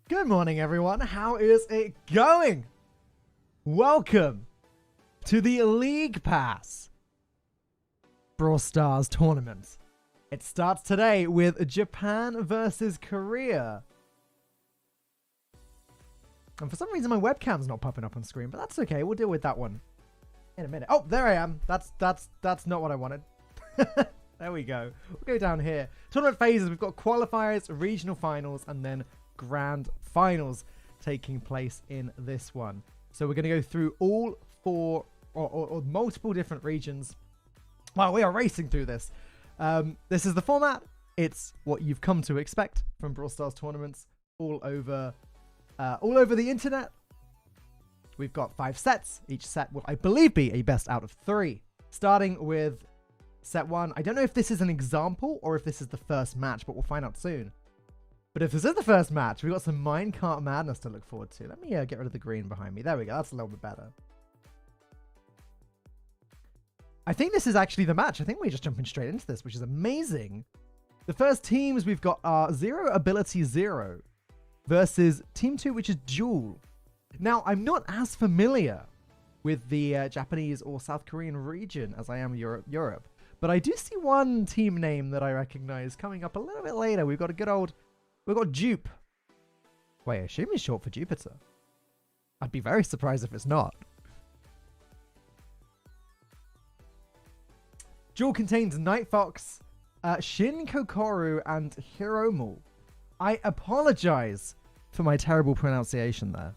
Good morning, everyone. How is it going? Welcome to the LeaguePass Brawl Stars tournament. It starts today with Japan versus Korea. And for some reason, my webcam's not popping up on screen, but that's okay. We'll deal with that one in a minute. Oh, there I am. That's not what I wanted. There we go. We'll go down here. Tournament phases. We've got qualifiers, regional finals, and then grand finals taking place in this one. So we're going to go through all four or multiple different regions. Wow, we are racing through this. This is the format. It's what you've come to expect from Brawl Stars tournaments all over the internet. We've got 5 sets. Each set will, I believe, be a best out of 3. Starting with set 1. I don't know if this is an example or if this is the first match, but we'll find out soon. But if this is the first match, we've got some minecart madness to look forward to. Let me get rid of the green behind me. There we go. That's a little bit better. I think this is actually the match. I think we're just jumping straight into this, which is amazing. The first teams we've got are Zero Ability Zero versus Team 2, which is Duel. Now, I'm not as familiar with the Japanese or South Korean region as I am Europe. But I do see one team name that I recognize coming up a little bit later. We've got a good old... We've got Dupe. Wait, I assume it's short for Jupiter. I'd be very surprised if it's not. Duel contains Night Fox, Shin Kokoru, and Hiromu. I apologize for my terrible pronunciation there.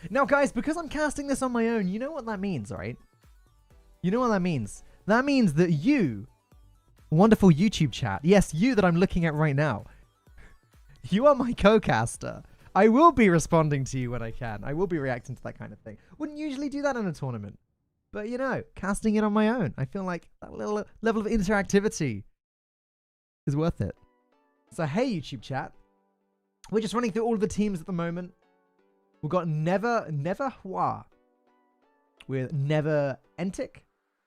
Now, guys, because I'm casting this on my own, you know what that means, right? You know what that means? That means that you, wonderful YouTube chat, yes, you that I'm looking at right now, you are my co-caster. I will be responding to you when I can. I will be reacting to that kind of thing. Wouldn't usually do that in a tournament. But, you know, casting it on my own, I feel like that little level of interactivity is worth it. So, hey, YouTube chat. We're just running through all of the teams at the moment. We've got Never Hua with Never Entic,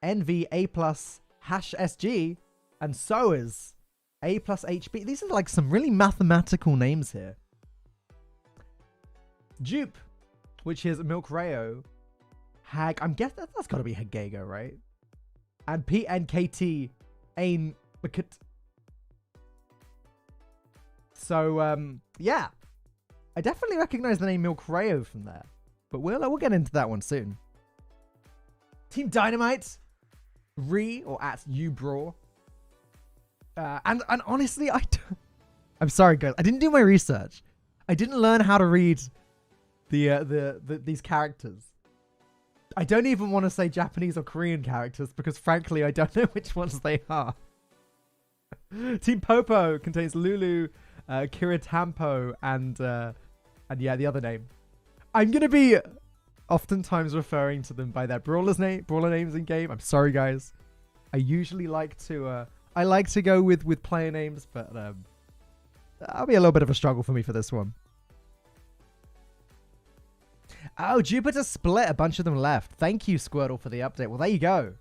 NV A+, #SG, and Soas A+ HB. These are like some really mathematical names here. Dupe, which is Milk Rayo. Hag, I'm guessing that's got to be Hagego, right? And PNKT Ain Bakut. So, yeah. I definitely recognize the name Milcreo from there. But we'll get into that one soon. Team Dynamite. Or at Brawl. And honestly, I'm sorry, guys. I didn't do my research. I didn't learn how to read these characters. I don't even want to say Japanese or Korean characters because, frankly, I don't know which ones they are. Team Popo contains Lulu, Kiritampo, and yeah, the other name. I'm gonna be oftentimes referring to them by their brawler names in game. I'm sorry, guys. I usually like to go with player names, but that'll be a little bit of a struggle for me for this one. Oh, Jupiter split. A bunch of them left. Thank you, Squirtle, for the update. Well, there you go.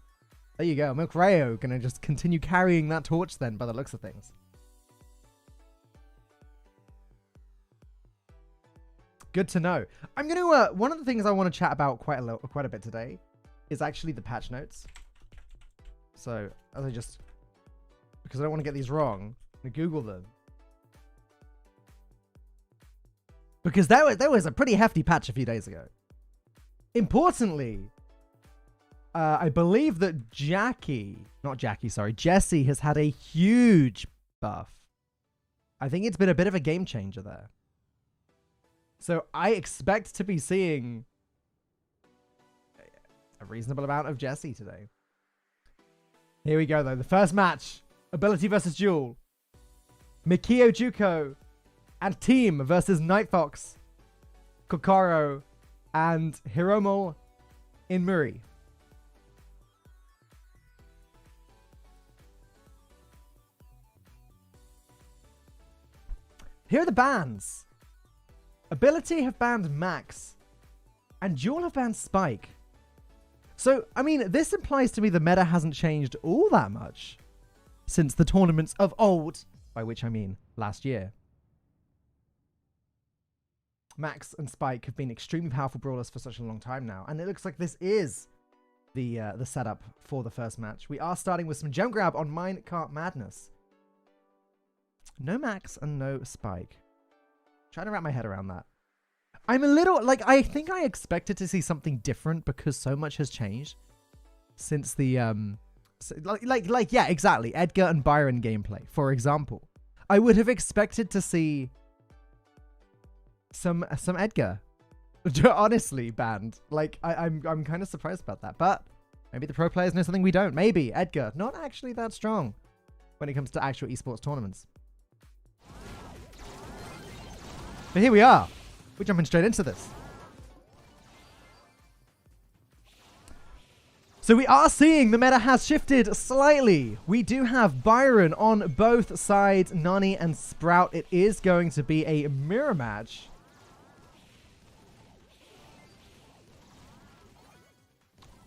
There you go. Milcreo gonna just continue carrying that torch then, by the looks of things. Good to know. I'm gonna one of the things I want to chat about quite a bit today is actually the patch notes. So because I don't want to get these wrong, I'm gonna Google them. Because there was a pretty hefty patch a few days ago. Importantly, I believe that Jessie has had a huge buff. I think it's been a bit of a game changer there. So I expect to be seeing a reasonable amount of Jessie today. Here we go, though. The first match. Ability versus Duel. Mikio Juko and Team versus Nightfox, Kokoro, and Hiromo Inmuri. Here are the bans. Ability have banned Max, and Duel have banned Spike. So, I mean, this implies to me the meta hasn't changed all that much since the tournaments of old, by which I mean last year. Max and Spike have been extremely powerful brawlers for such a long time now, and it looks like this is the setup for the first match. We are starting with some gem grab on Minecart Madness. No Max and no Spike. Trying to wrap my head around that. I'm a little, like, I think I expected to see something different because so much has changed since the, yeah, exactly. Edgar and Byron gameplay, for example. I would have expected to see some Edgar, honestly, banned. Like, I'm kind of surprised about that, but maybe the pro players know something we don't. Maybe Edgar, not actually that strong when it comes to actual esports tournaments. But here we are. We're jumping straight into this. So we are seeing the meta has shifted slightly. We do have Byron on both sides, Nani and Sprout. It is going to be a mirror match.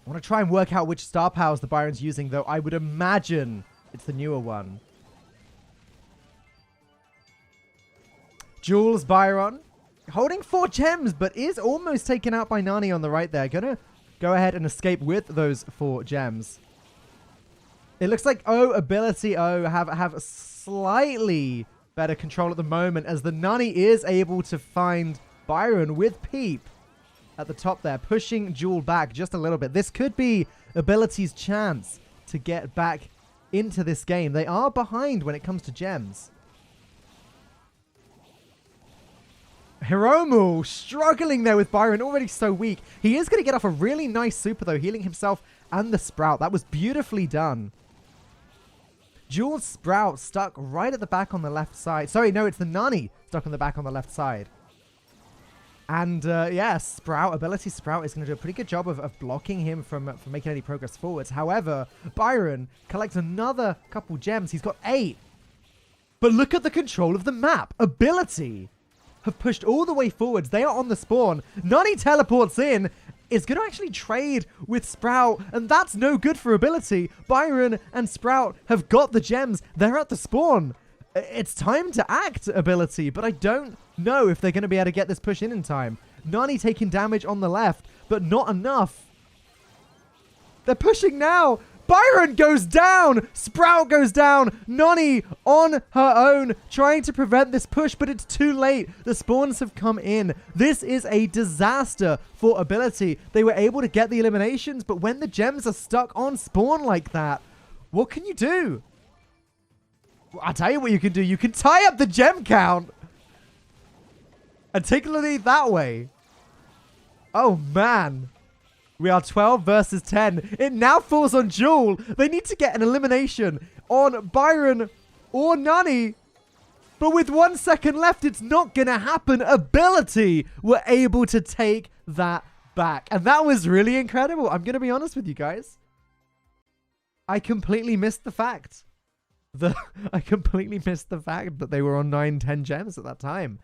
I want to try and work out which star powers the Byron's using, though. I would imagine it's the newer one. Jules Byron holding 4 gems, but is almost taken out by Nani on the right there. Gonna go ahead and escape with those 4 gems. It looks like Ability have slightly better control at the moment as the Nani is able to find Byron with Peep at the top there, pushing Jewel back just a little bit. This could be Ability's chance to get back into this game. They are behind when it comes to gems. Hiromu struggling there with Byron, already so weak. He is going to get off a really nice super, though, healing himself and the Sprout. That was beautifully done. Jules Sprout stuck right at the back on the left side. Sorry, no, it's the Nani stuck on the back on the left side. And, yeah, Ability Sprout is going to do a pretty good job of blocking him from making any progress forwards. However, Byron collects another couple gems. He's got 8. But look at the control of the map. Ability have pushed all the way forwards. They are on the spawn. Nani teleports in, is going to actually trade with Sprout, and that's no good for Ability. Byron and Sprout have got the gems. They're at the spawn. It's time to act, Ability, but I don't know if they're going to be able to get this push in time. Nani taking damage on the left, but not enough. They're pushing now. Byron goes down. Sprout goes down. Nani on her own trying to prevent this push, but it's too late. The spawns have come in. This is a disaster for Ability. They were able to get the eliminations, but when the gems are stuck on spawn like that, what can you do? I'll tell you what you can do. You can tie up the gem count and take the lead that way. Oh, man. We are 12 versus 10. It now falls on Jewel. They need to get an elimination on Byron or Nani. But with 1 second left, it's not going to happen. Ability were able to take that back. And that was really incredible. I'm going to be honest with you guys. I completely missed the fact. I completely missed the fact that they were on 9-10 gems at that time.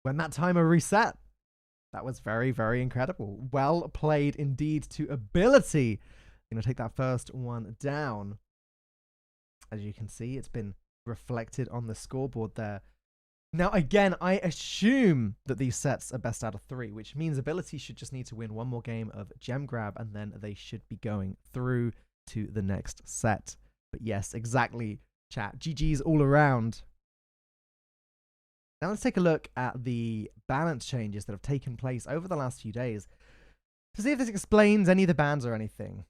When that timer reset. That was very, very incredible. Well played indeed to Ability. I'm going to take that first one down. As you can see, it's been reflected on the scoreboard there. Now, again, I assume that these sets are best out of 3, which means Ability should just need to win one more game of gem grab, and then they should be going through to the next set. But yes, exactly, chat. GG's all around. Now let's take a look at the balance changes that have taken place over the last few days to see if this explains any of the bans or anything.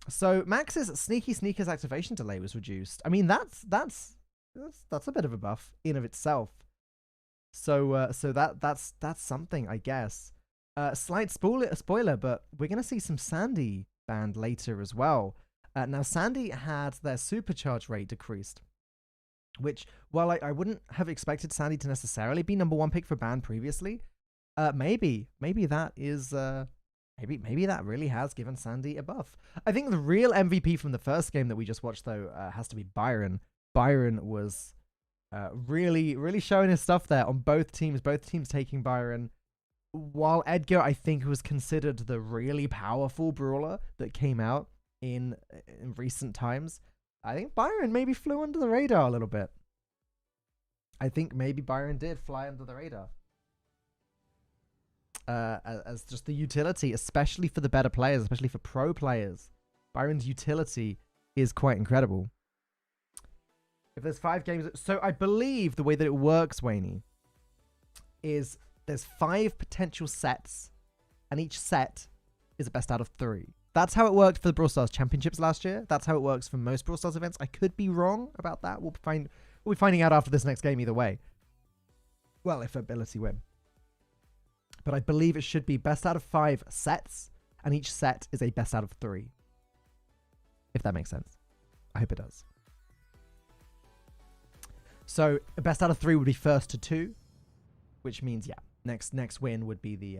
So Max's Sneaky Sneakers activation delay was reduced. I mean, that's a bit of a buff in of itself. So that's something, I guess. Slight spoiler, but we're gonna see some Sandy banned later as well. Now Sandy had their supercharge rate decreased, which, while I wouldn't have expected Sandy to necessarily be #1 pick for ban previously, maybe that is maybe that really has given Sandy a buff. I think the real MVP from the first game that we just watched though has to be Byron. Byron was really showing his stuff there on both teams. Both teams taking Byron. While Edgar, I think, was considered the really powerful brawler that came out in recent times, I think Byron maybe flew under the radar a little bit. I think maybe Byron did fly under the radar. As just the utility, especially for the better players, especially for pro players. Byron's utility is quite incredible. If there's 5 games... So I believe the way that it works, Wayne, is there's 5 potential sets, and each set is a best out of 3. That's how it worked for the Brawl Stars Championships last year. That's how it works for most Brawl Stars events. I could be wrong about that. We'll be finding out after this next game either way. Well, if Ability win. But I believe it should be best out of 5 sets, and each set is a best out of 3. If that makes sense. I hope it does. So, a best out of 3 would be first to 2, which means, yeah, next win would be the,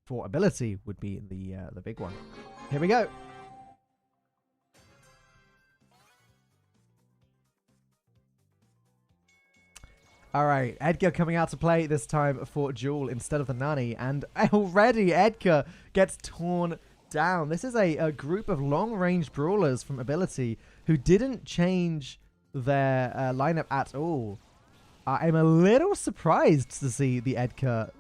for Ability, would be the big one. Here we go. All right, Edgar coming out to play this time for Jewel instead of the Nani, and already Edgar gets torn down. This is a group of long-range brawlers from Ability who didn't change their lineup at all. I'm a little surprised to see the Edgar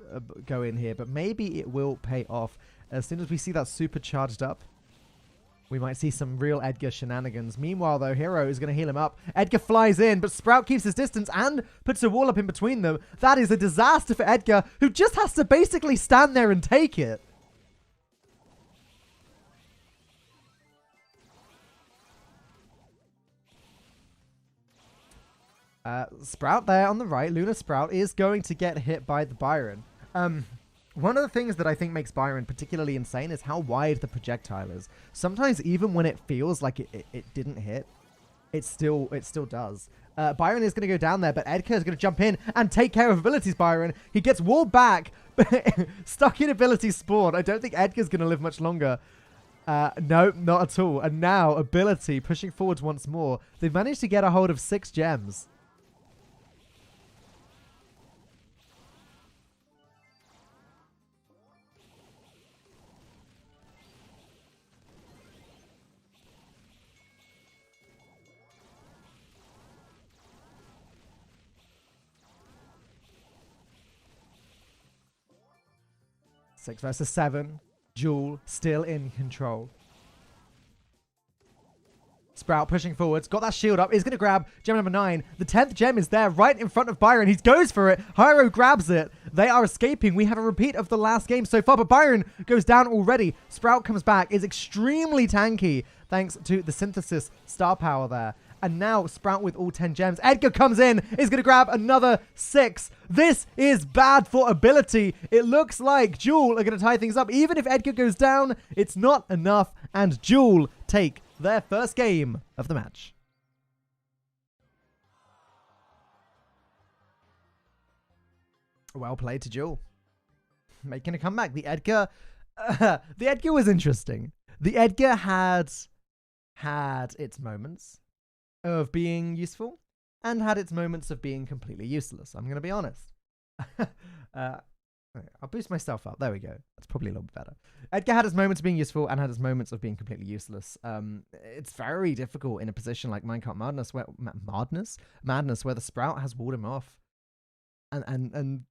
go in here, but maybe it will pay off. As soon as we see that super charged up, we might see some real Edgar shenanigans. Meanwhile, though, Hero is going to heal him up. Edgar flies in, but Sprout keeps his distance and puts a wall up in between them. That is a disaster for Edgar, who just has to basically stand there and take it. Sprout there on the right. Luna Sprout is going to get hit by the Byron. One of the things that I think makes Byron particularly insane is how wide the projectile is. Sometimes even when it feels like it didn't hit, it still does. Byron is going to go down there, but Edgar is going to jump in and take care of Ability's Byron. He gets walled back, but stuck in Ability's spawn. I don't think Edgar's going to live much longer. No, not at all. And now Ability pushing forwards once more. They've managed to get a hold of 6 gems. Six versus 7. Jewel still in control. Sprout pushing forwards. Got that shield up. Is going to grab gem number 9. The 10th gem is there right in front of Byron. He goes for it. Hyro grabs it. They are escaping. We have a repeat of the last game so far, but Byron goes down already. Sprout comes back. Is extremely tanky thanks to the synthesis star power there. And now Sprout with all 10 gems. Edgar comes in, is going to grab another 6. This is bad for ability. It looks like Jewel are going to tie things up. Even if Edgar goes down, it's not enough. And Jewel take their first game of the match. Well played to Jewel. Making a comeback. The Edgar was interesting. The Edgar had its moments of being useful and had its moments of being completely useless. I'm going to be honest. I'll boost myself up. There we go. That's probably a little bit better. Edgar had his moments of being useful and had his moments of being completely useless. It's very difficult in a position like Minecart Madness, where where the Sprout has walled him off, and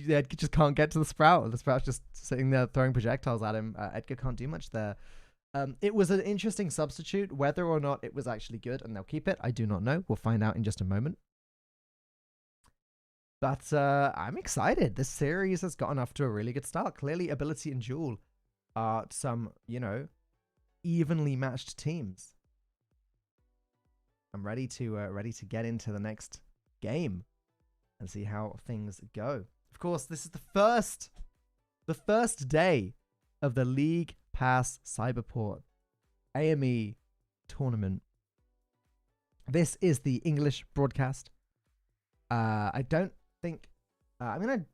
Edgar just can't get to the Sprout. The Sprout's just sitting there throwing projectiles at him. Edgar can't do much there. It was an interesting substitute. Whether or not it was actually good and they'll keep it, I do not know. We'll find out in just a moment. But I'm excited. This series has gotten off to a really good start. Clearly, Ability and Jewel are some, evenly matched teams. I'm ready to get into the next game and see how things go. Of course, this is the first day of the LeaguePass Cyberport AME tournament. This is the English broadcast. I don't think I'm gonna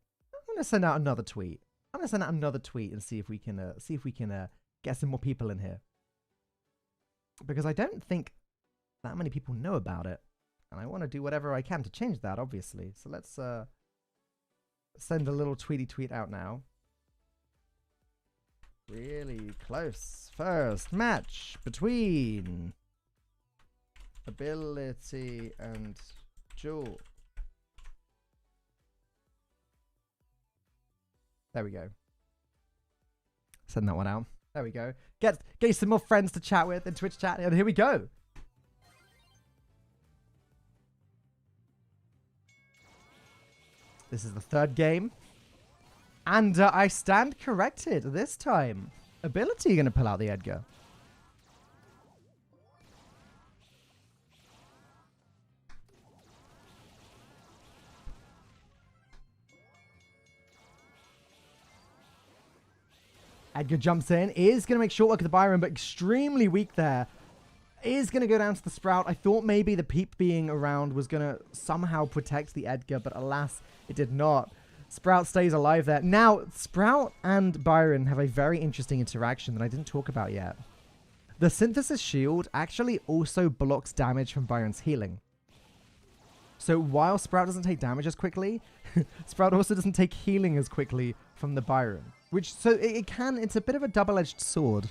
send out another tweet. I'm gonna send out another tweet and see if we can get some more people in here, because I don't think that many people know about it, and I want to do whatever I can to change that, obviously. So let's send a little tweet out now. Really close first match between Ability and Jewel. There we go. Send that one out. There we go. Get you some more friends to chat with in Twitch chat, and here we go. This is the third game. And I stand corrected this time. Ability going to pull out the Edgar. Edgar jumps in, is going to make short work of the Byron, but extremely weak there. Is going to go down to the Sprout. I thought maybe the Peep being around was going to somehow protect the Edgar, but alas, it did not. Sprout stays alive there. Now, Sprout and Byron have a very interesting interaction that I didn't talk about yet. The Synthesis Shield actually also blocks damage from Byron's healing. So while Sprout doesn't take damage as quickly, Sprout also doesn't take healing as quickly from the Byron. So it's a bit of a double-edged sword.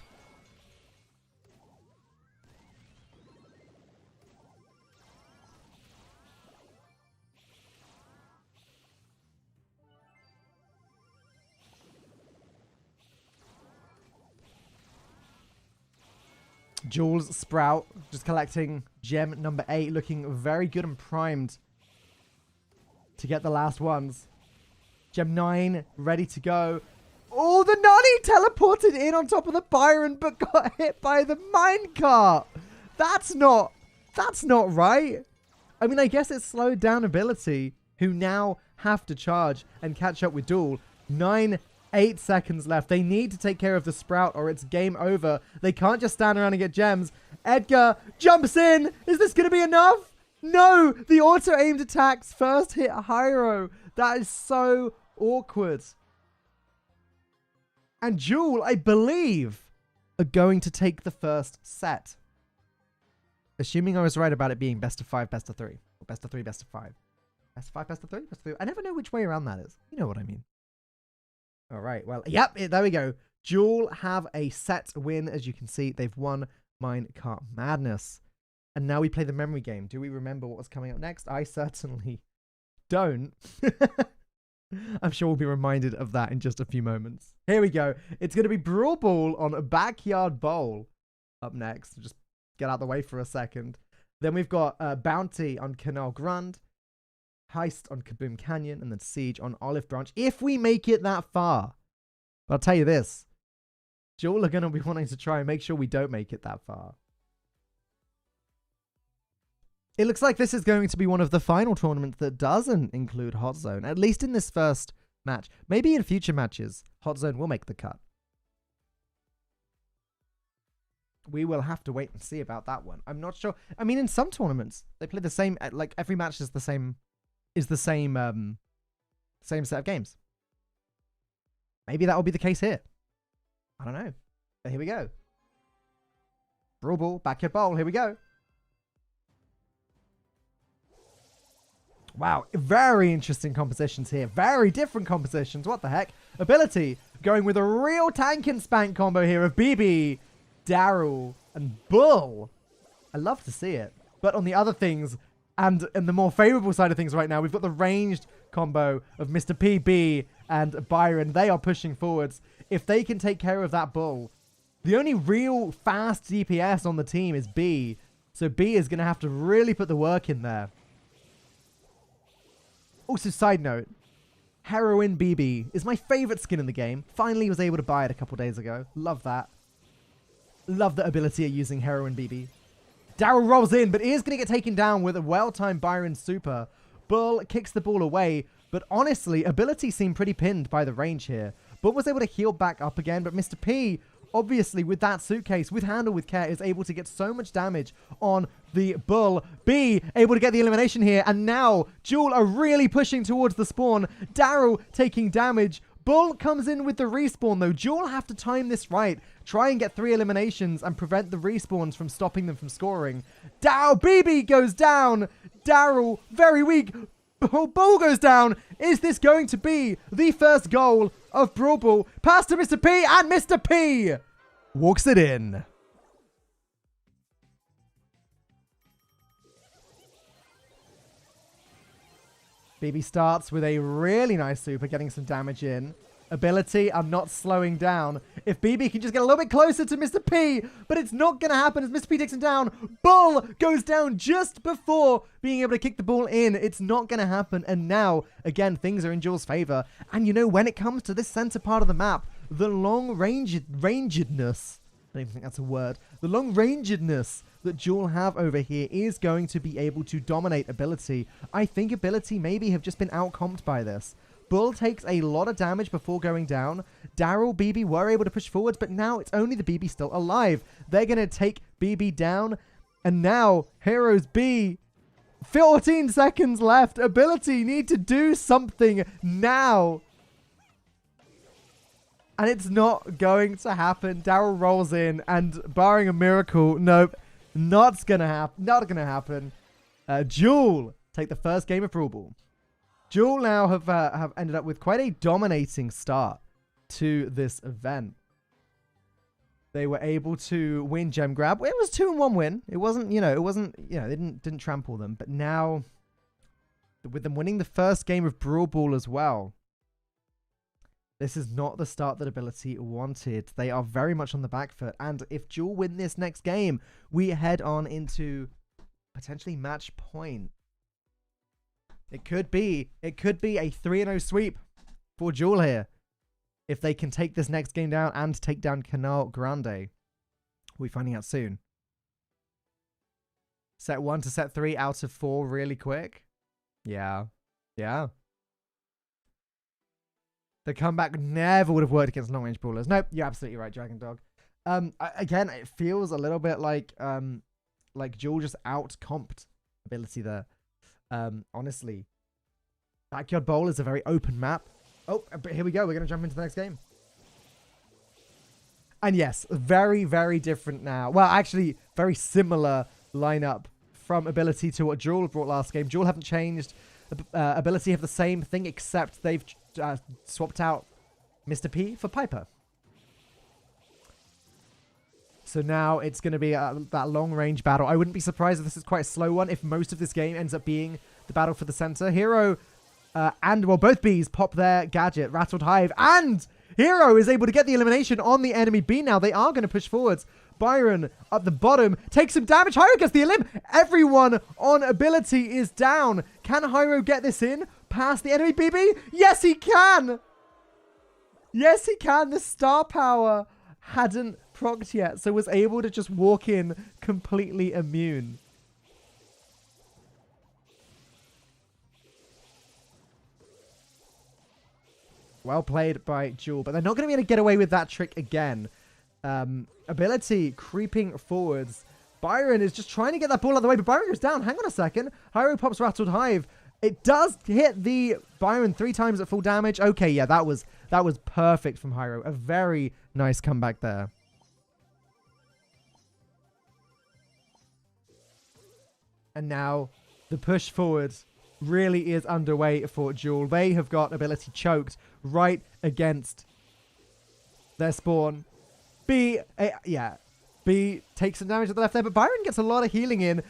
Jules Sprout just collecting gem number 8, looking very good and primed to get the last ones. Gem 9 ready to go. Oh, the Nani teleported in on top of the Byron, but got hit by the minecart. That's not right. I mean, I guess it slowed down Ability, who now have to charge and catch up with Duel. 8 seconds left. They need to take care of the Sprout or it's game over. They can't just stand around and get gems. Edgar jumps in. Is this going to be enough? No! The auto-aimed attacks first hit Hyro. That is so awkward. And Jewel, I believe, are going to take the first set. Assuming I was right about it being best of 5, best of 3. Or best of 3, best of 5. Best of 5, best of 3, best of 3. I never know which way around that is. You know what I mean. All right, well, yep, there we go. Jewel have a set win. As you can see, they've won Minecart Madness. And now we play the memory game. Do we remember what was coming up next? I certainly don't. I'm sure we'll be reminded of that in just a few moments. Here we go. It's going to be Brawl Ball on a Backyard Bowl up next. Just get out of the way for a second. Then we've got Bounty on Canal Grande, Heist on Kaboom Canyon, and then Siege on Olive Branch. If we make it that far, but I'll tell you this, Jewel are going to be wanting to try and make sure we don't make it that far. It looks like this is going to be one of the final tournaments that doesn't include Hot Zone, at least in this first match. Maybe in future matches, Hot Zone will make the cut. We will have to wait and see about that one. I'm not sure. I mean, in some tournaments, they play the same, like every match is the same same set of games. Maybe that will be the case here. I don't know. But here we go. Brawl Ball, Backyard Bowl, here we go. Wow, very interesting compositions here. Very different compositions. What the heck? Ability, going with a real tank and spank combo here of BB, Daryl, and Bull. I love to see it. But on the other things, and in the more favorable side of things right now, we've got the ranged combo of Mr. PB and Byron. They are pushing forwards. If they can take care of that Bull, the only real fast DPS on the team is B. So B is going to have to really put the work in there. Also, side note, Heroine BB is my favorite skin in the game. Finally was able to buy it a couple days ago. Love that. Love the ability of using Heroine BB. Daryl rolls in, but is going to get taken down with a well-timed Byron super. Bull kicks the ball away, but honestly, ability seemed pretty pinned by the range here. Bull was able to heal back up again, but Mr. P, obviously with that suitcase, with handle with care, is able to get so much damage on the Bull. B able to get the elimination here, and now Jewel are really pushing towards the spawn. Daryl taking damage. Bull comes in with the respawn though. Jewel have to time this right. Try and get 3 eliminations and prevent the respawns from stopping them from scoring. BB goes down. Daryl very weak. Bull goes down. Is this going to be the first goal of Brawl Ball? Pass to Mr. P, and Mr. P walks it in. BB starts with a really nice super, getting some damage in. Ability, I'm not slowing down. If BB can just get a little bit closer to Mr. P, but it's not going to happen as Mr. P takes him down. Bull goes down just before being able to kick the ball in. It's not going to happen. And now, again, things are in Jewel's favor. And you know, when it comes to this center part of the map, the rangedness, I don't even think that's a word. The long-rangedness that Jewel have over here is going to be able to dominate ability. I think ability maybe have just been outcomped by this. Bull takes a lot of damage before going down. Daryl, BB were able to push forwards, but now it's only the BB still alive. They're going to take BB down. And now, Heroes B, 14 seconds left. Ability need to do something now. And it's not going to happen. Daryl rolls in, and barring a miracle, nope, not gonna happen. Jewel take the first game of Brawl Ball. Jewel now have ended up with quite a dominating start to this event. They were able to win Gem Grab. It was 2-1 win. It wasn't, they didn't trample them. But now, with them winning the first game of Brawl Ball as well, this is not the start that Ability wanted. They are very much on the back foot. And if Jewel win this next game, we head on into potentially match point. It could be a 3-0 sweep for Jewel here. If they can take this next game down and take down Canal Grande. We'll be finding out soon. Set 1 to set 3 out of 4 really quick. Yeah. Yeah. The comeback never would have worked against long-range brawlers. Nope, you're absolutely right, Dragon Dog. Again, it feels a little bit like Jewel just out-comped Ability there. Honestly. Backyard Bowl is a very open map. Oh, but here we go. We're going to jump into the next game. And yes, very, very different now. Well, actually, very similar lineup from Ability to what Jewel brought last game. Jewel haven't changed. Ability have the same thing, except they've swapped out Mr. P for Piper. So now it's going to be that long-range battle. I wouldn't be surprised if this is quite a slow one, if most of this game ends up being the battle for the center. Hero both Bs pop their gadget, Rattled Hive, and Hero is able to get the elimination on the enemy B now. They are going to push forwards. Byron at the bottom takes some damage. Hyro gets the elim. Everyone on ability is down. Can Hyro get this in past the enemy BB? Yes, he can. Yes, he can. The star power hadn't procced yet, so was able to just walk in completely immune. Well played by Jewel, but they're not going to be able to get away with that trick again. Ability creeping forwards. Byron is just trying to get that ball out of the way, but Byron goes down. Hang on a second. Hyro pops Rattled Hive. It does hit the Byron 3 times at full damage. Okay, yeah, that was perfect from Hyro. A very nice comeback there. And now the push forward really is underway for Jewel. They have got ability choked right against their spawn. B takes some damage at the left there, but Byron gets a lot of healing in.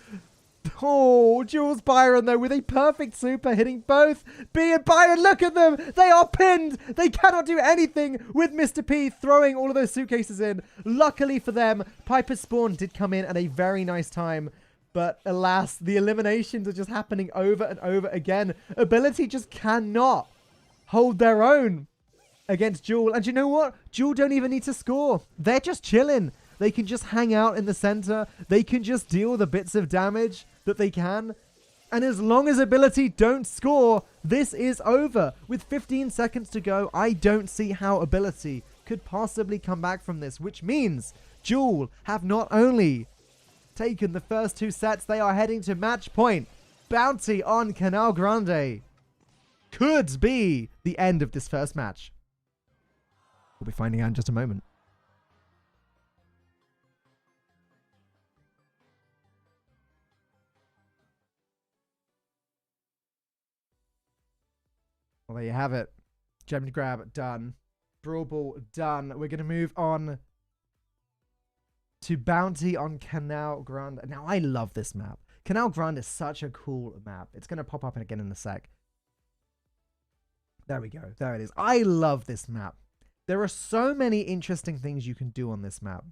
Oh, Jewel's Byron, though, with a perfect super hitting both B and Byron. Look at them. They are pinned. They cannot do anything with Mr. P throwing all of those suitcases in. Luckily for them, Piper's spawn did come in at a very nice time. But alas, the eliminations are just happening over and over again. Ability just cannot hold their own against Jewel. And you know what? Jewel don't even need to score. They're just chilling. They can just hang out in the center. They can just deal the bits of damage that they can. And as long as Ability don't score, this is over. With 15 seconds to go, I don't see how Ability could possibly come back from this. Which means Jewel have not only taken the first 2 sets, they are heading to match point. Bounty on Canal Grande could be the end of this first match. We'll be finding out in just a moment. Well, there you have it. Gem grab done. Brawl Ball done. We're going to move on to Bounty on Canal Grande. Now, I love this map. Canal Grande is such a cool map. It's going to pop up again in a sec. There we go. There it is. I love this map. There are so many interesting things you can do on this map.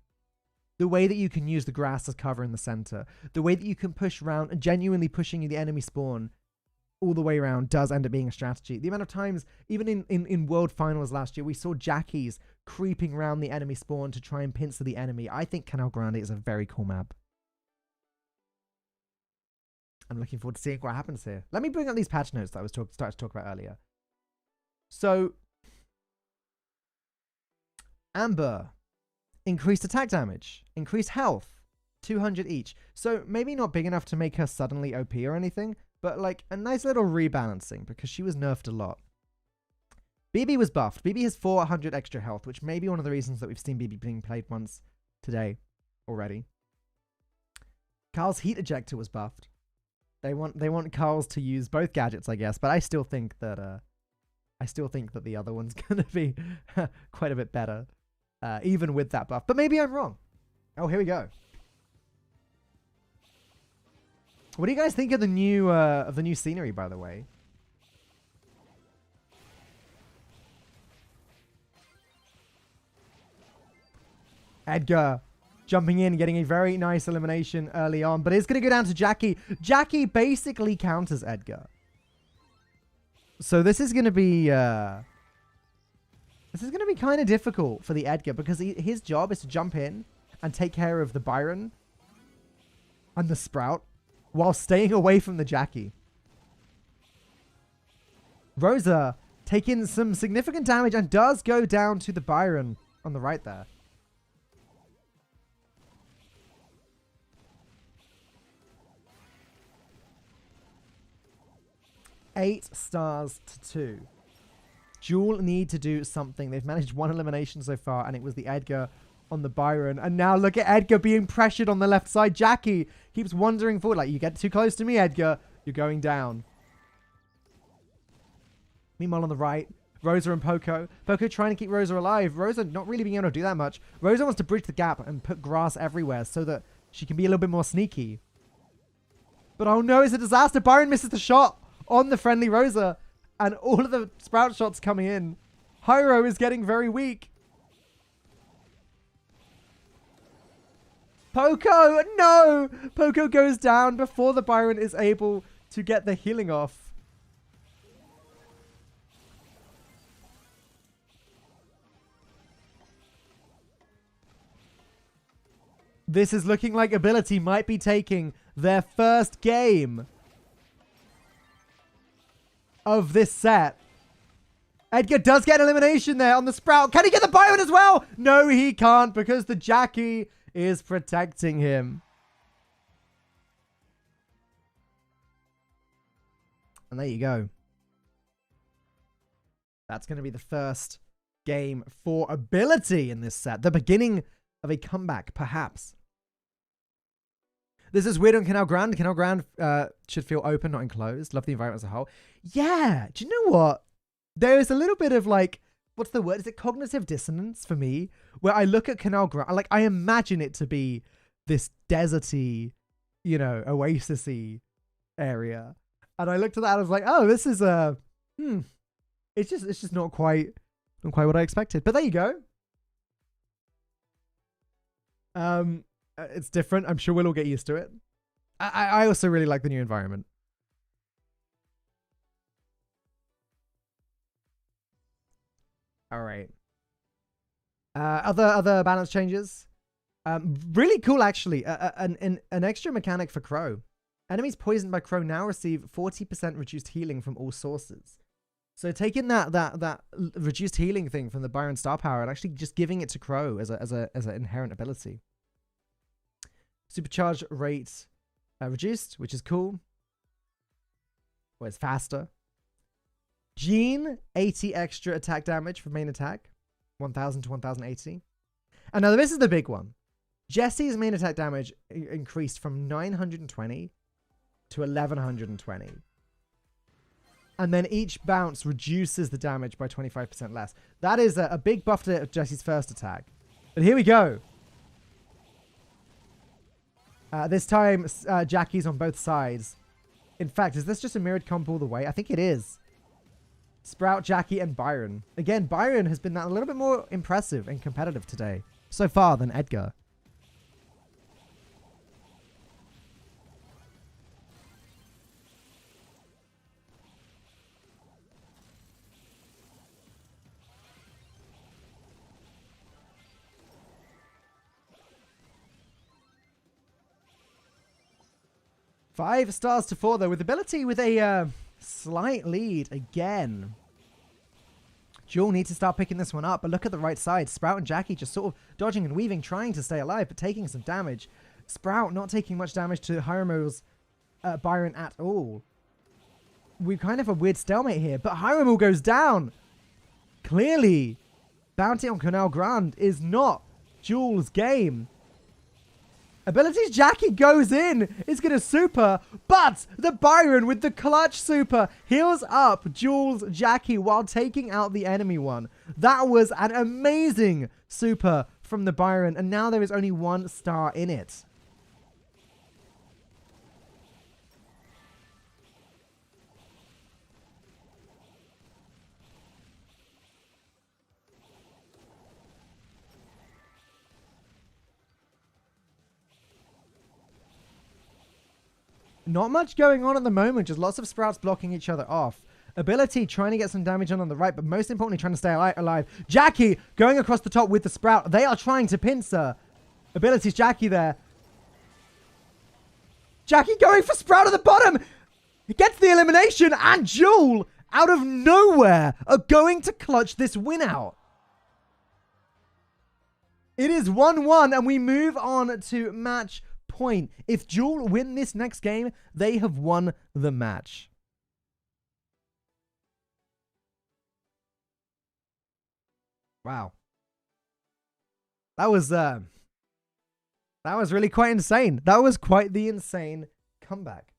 The way that you can use the grass as cover in the center. The way that you can push around and genuinely pushing the enemy spawn all the way around does end up being a strategy. The amount of times, even in World Finals last year, we saw Jackies creeping around the enemy spawn to try and pincer the enemy. I think Canal Grande is a very cool map. I'm looking forward to seeing what happens here. Let me bring up these patch notes that I was started to talk about earlier. So, Amber, increased attack damage, increased health, 200 each. So maybe not big enough to make her suddenly OP or anything, but like a nice little rebalancing because she was nerfed a lot. BB was buffed. BB has 400 extra health, which may be one of the reasons that we've seen BB being played once today already. Carl's heat ejector was buffed. They want Carl's to use both gadgets, I guess, but I still think that the other one's gonna be quite a bit better, even with that buff. But maybe I'm wrong. Oh, here we go. What do you guys think of the new scenery, by the way? Edgar jumping in, getting a very nice elimination early on, but it's going to go down to Jackie. Jackie basically counters Edgar. So this is going to be kind of difficult for the Edgar because his job is to jump in and take care of the Byron and the Sprout while staying away from the Jackie. Rosa taking some significant damage and does go down to the Byron on the right there. $8 stars to 2. Jewel need to do something. They've managed 1 elimination so far, and it was the Edgar on the Byron. And now look at Edgar being pressured on the left side. Jackie keeps wandering forward. Like, you get too close to me, Edgar. You're going down. Meanwhile, on the right, Rosa and Poco. Poco trying to keep Rosa alive. Rosa not really being able to do that much. Rosa wants to bridge the gap and put grass everywhere so that she can be a little bit more sneaky. But oh no, it's a disaster. Byron misses the shot on the friendly Rosa, and all of the Sprout shots coming in. Hyro is getting very weak. Poco, no! Poco goes down before the Byron is able to get the healing off. This is looking like Ability might be taking their first game of this set. Edgar does get elimination there on the Sprout. Can he get the Byron as well? No, he can't because the Jackie is protecting him. And there you go. That's going to be the first game for Ability in this set. The beginning of a comeback, perhaps. This is weird on Canal Grand. Canal Grand should feel open, not enclosed. Love the environment as a whole. Yeah. Do you know what? There is a little bit of like, what's the word? Is it cognitive dissonance for me? Where I look at Canal Grand, like I imagine it to be this deserty, you know, oasis-y area. And I looked at that and I was like, oh, this is it's just not quite what I expected. But there you go. It's different. I'm sure we'll all get used to it. I also really like the new environment. All right. Other balance changes. Really cool, actually. An extra mechanic for Crow. Enemies poisoned by Crow now receive 40% reduced healing from all sources. So taking that reduced healing thing from the Byron Star Power and actually just giving it to Crow as an inherent ability. Supercharge rate reduced, which is cool. Well, it's faster. Jean, 80 extra attack damage for main attack. 1000 to 1080. And now this is the big one. Jesse's main attack damage increased from 920 to 1120. And then each bounce reduces the damage by 25% less. That is a big buff to Jesse's first attack. But here we go. This time, Jackie's on both sides. In fact, is this just a mirrored comp all the way? I think it is. Sprout, Jackie, and Byron. Again, Byron has been a little bit more impressive and competitive today so far than Edgar. Five stars to 4, though, with Ability with a slight lead again. Jewel needs to start picking this one up, but look at the right side. Sprout and Jackie just sort of dodging and weaving, trying to stay alive, but taking some damage. Sprout not taking much damage to Hiromu's Byron at all. We kind of have a weird stalemate here, but Hiromu goes down. Clearly, Bounty on Canal Grand is not Jewel's game. Abilities Jackie goes in. It's going to super. But the Byron with the clutch super heals up Jules Jackie while taking out the enemy one. That was an amazing super from the Byron. And now there is only 1 star in it. Not much going on at the moment, just lots of Sprouts blocking each other off. Ability trying to get some damage on the right, but most importantly trying to stay alive. Jackie going across the top with the Sprout. They are trying to pincer. Ability's Jackie there. Jackie going for Sprout at the bottom. He gets the elimination, and Jewel, out of nowhere, are going to clutch this win out. It is 1-1, and we move on to match point. If Jewel win this next game, they have won the match. Wow. That was really quite insane. That was quite the insane comeback.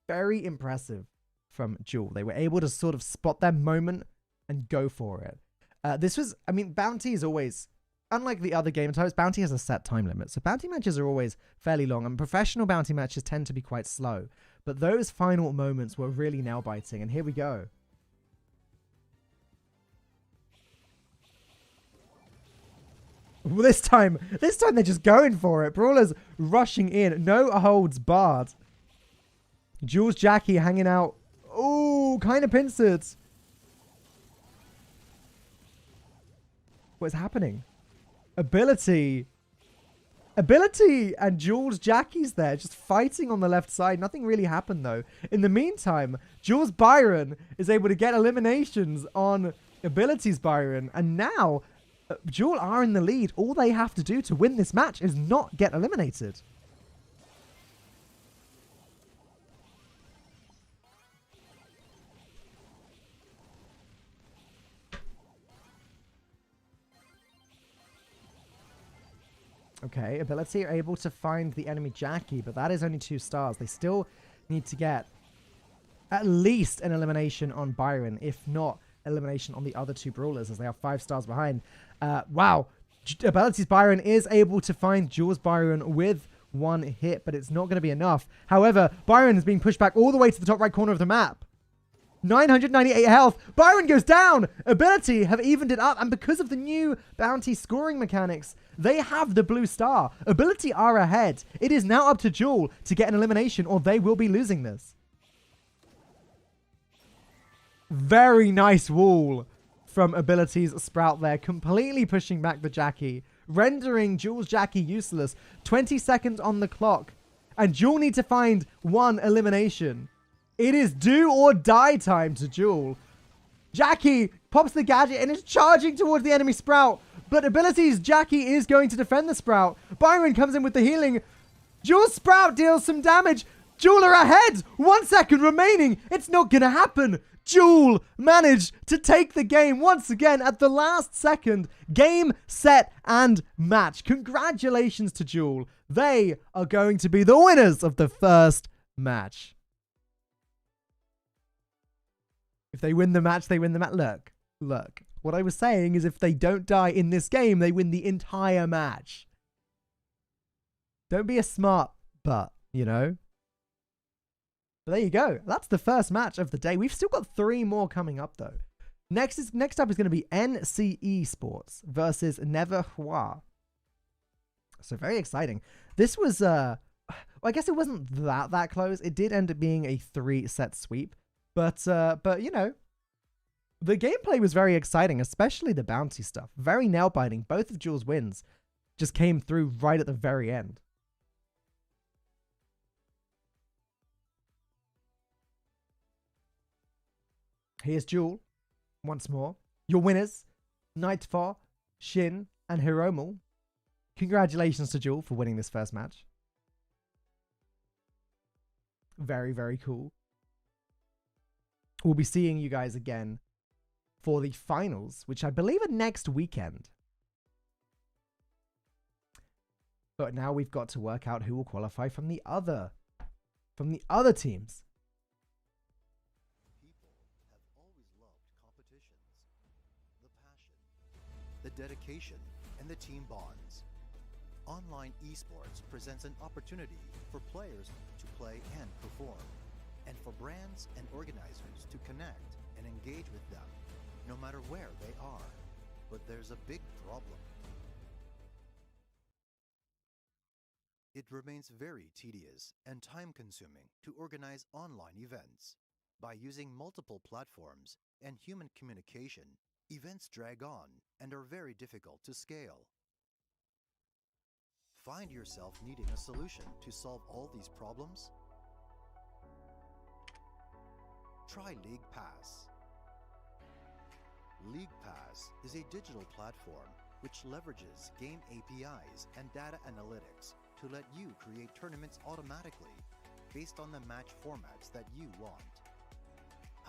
Very impressive from Jewel. They were able to sort of spot their moment and go for it. This was, I mean, Bounty is always, unlike the other game types, Bounty has a set time limit. So Bounty matches are always fairly long, and professional Bounty matches tend to be quite slow. But those final moments were really nail-biting, and here we go. Well, this time they're just going for it. Brawlers rushing in. No holds barred. Jules Jackie hanging out. Oh, kind of pincered. What's happening? Ability and Jules Jackie's there just fighting on the left side. Nothing really happened though. In the meantime, Jules Byron is able to get eliminations on Ability's Byron, and now Jules are in the lead. All they have to do to win this match is not get eliminated. Okay, Ability are able to find the enemy Jackie, but that is only 2 stars. They still need to get at least an elimination on Byron, if not elimination on the other 2 brawlers, as they are 5 stars behind. Wow. Ability's Byron is able to find Jules Byron with 1 hit, but it's not going to be enough. However, Byron is being pushed back all the way to the top right corner of the map. 998 health. Byron goes down. Ability have evened it up, and because of the new bounty scoring mechanics, they have the blue star. Ability are ahead. It is now up to Jewel to get an elimination, or they will be losing this. Very nice wall from Ability's Sprout there, completely pushing back the Jackie, rendering Jules Jackie useless. 20 seconds on the clock, and Jewel need to find 1 elimination. It is do or die time to Jewel. Jackie pops the gadget and is charging towards the enemy Sprout, but Ability's Jackie is going to defend the Sprout. Byron comes in with the healing. Jewel's Sprout deals some damage. Jewel are ahead. 1 second remaining. It's not going to happen. Jewel managed to take the game once again at the last second. Game, set, and match. Congratulations to Jewel. They are going to be the winners of the first match. If they win the match, they win the match. Look. What I was saying is if they don't die in this game, they win the entire match. Don't be a smart butt, you know? But there you go. That's the first match of the day. We've still got 3 more coming up, though. Next up is going to be NC Esports versus Neverhua. So very exciting. This was, well, I guess it wasn't that close. It did end up being a 3-set sweep. But you know, the gameplay was very exciting, especially the bounty stuff. Very nail-biting. Both of Jules' wins just came through right at the very end. Here's Jewel once more. Your winners, Nightfall, Shin, and Hiromu. Congratulations to Jewel for winning this first match. Very, very cool. We'll be seeing you guys again for the finals, which I believe are next weekend. But now we've got to work out who will qualify from the other teams. People have always loved competitions, the passion, the dedication, and the team bonds. Online esports presents an opportunity for players to play and perform, and for brands and organizers to connect and engage with them, no matter where they are. But there's a big problem. It remains very tedious and time-consuming to organize online events. By using multiple platforms and human communication, events drag on and are very difficult to scale. Find yourself needing a solution to solve all these problems? Try LeaguePass. LeaguePass is a digital platform which leverages game APIs and data analytics to let you create tournaments automatically based on the match formats that you want.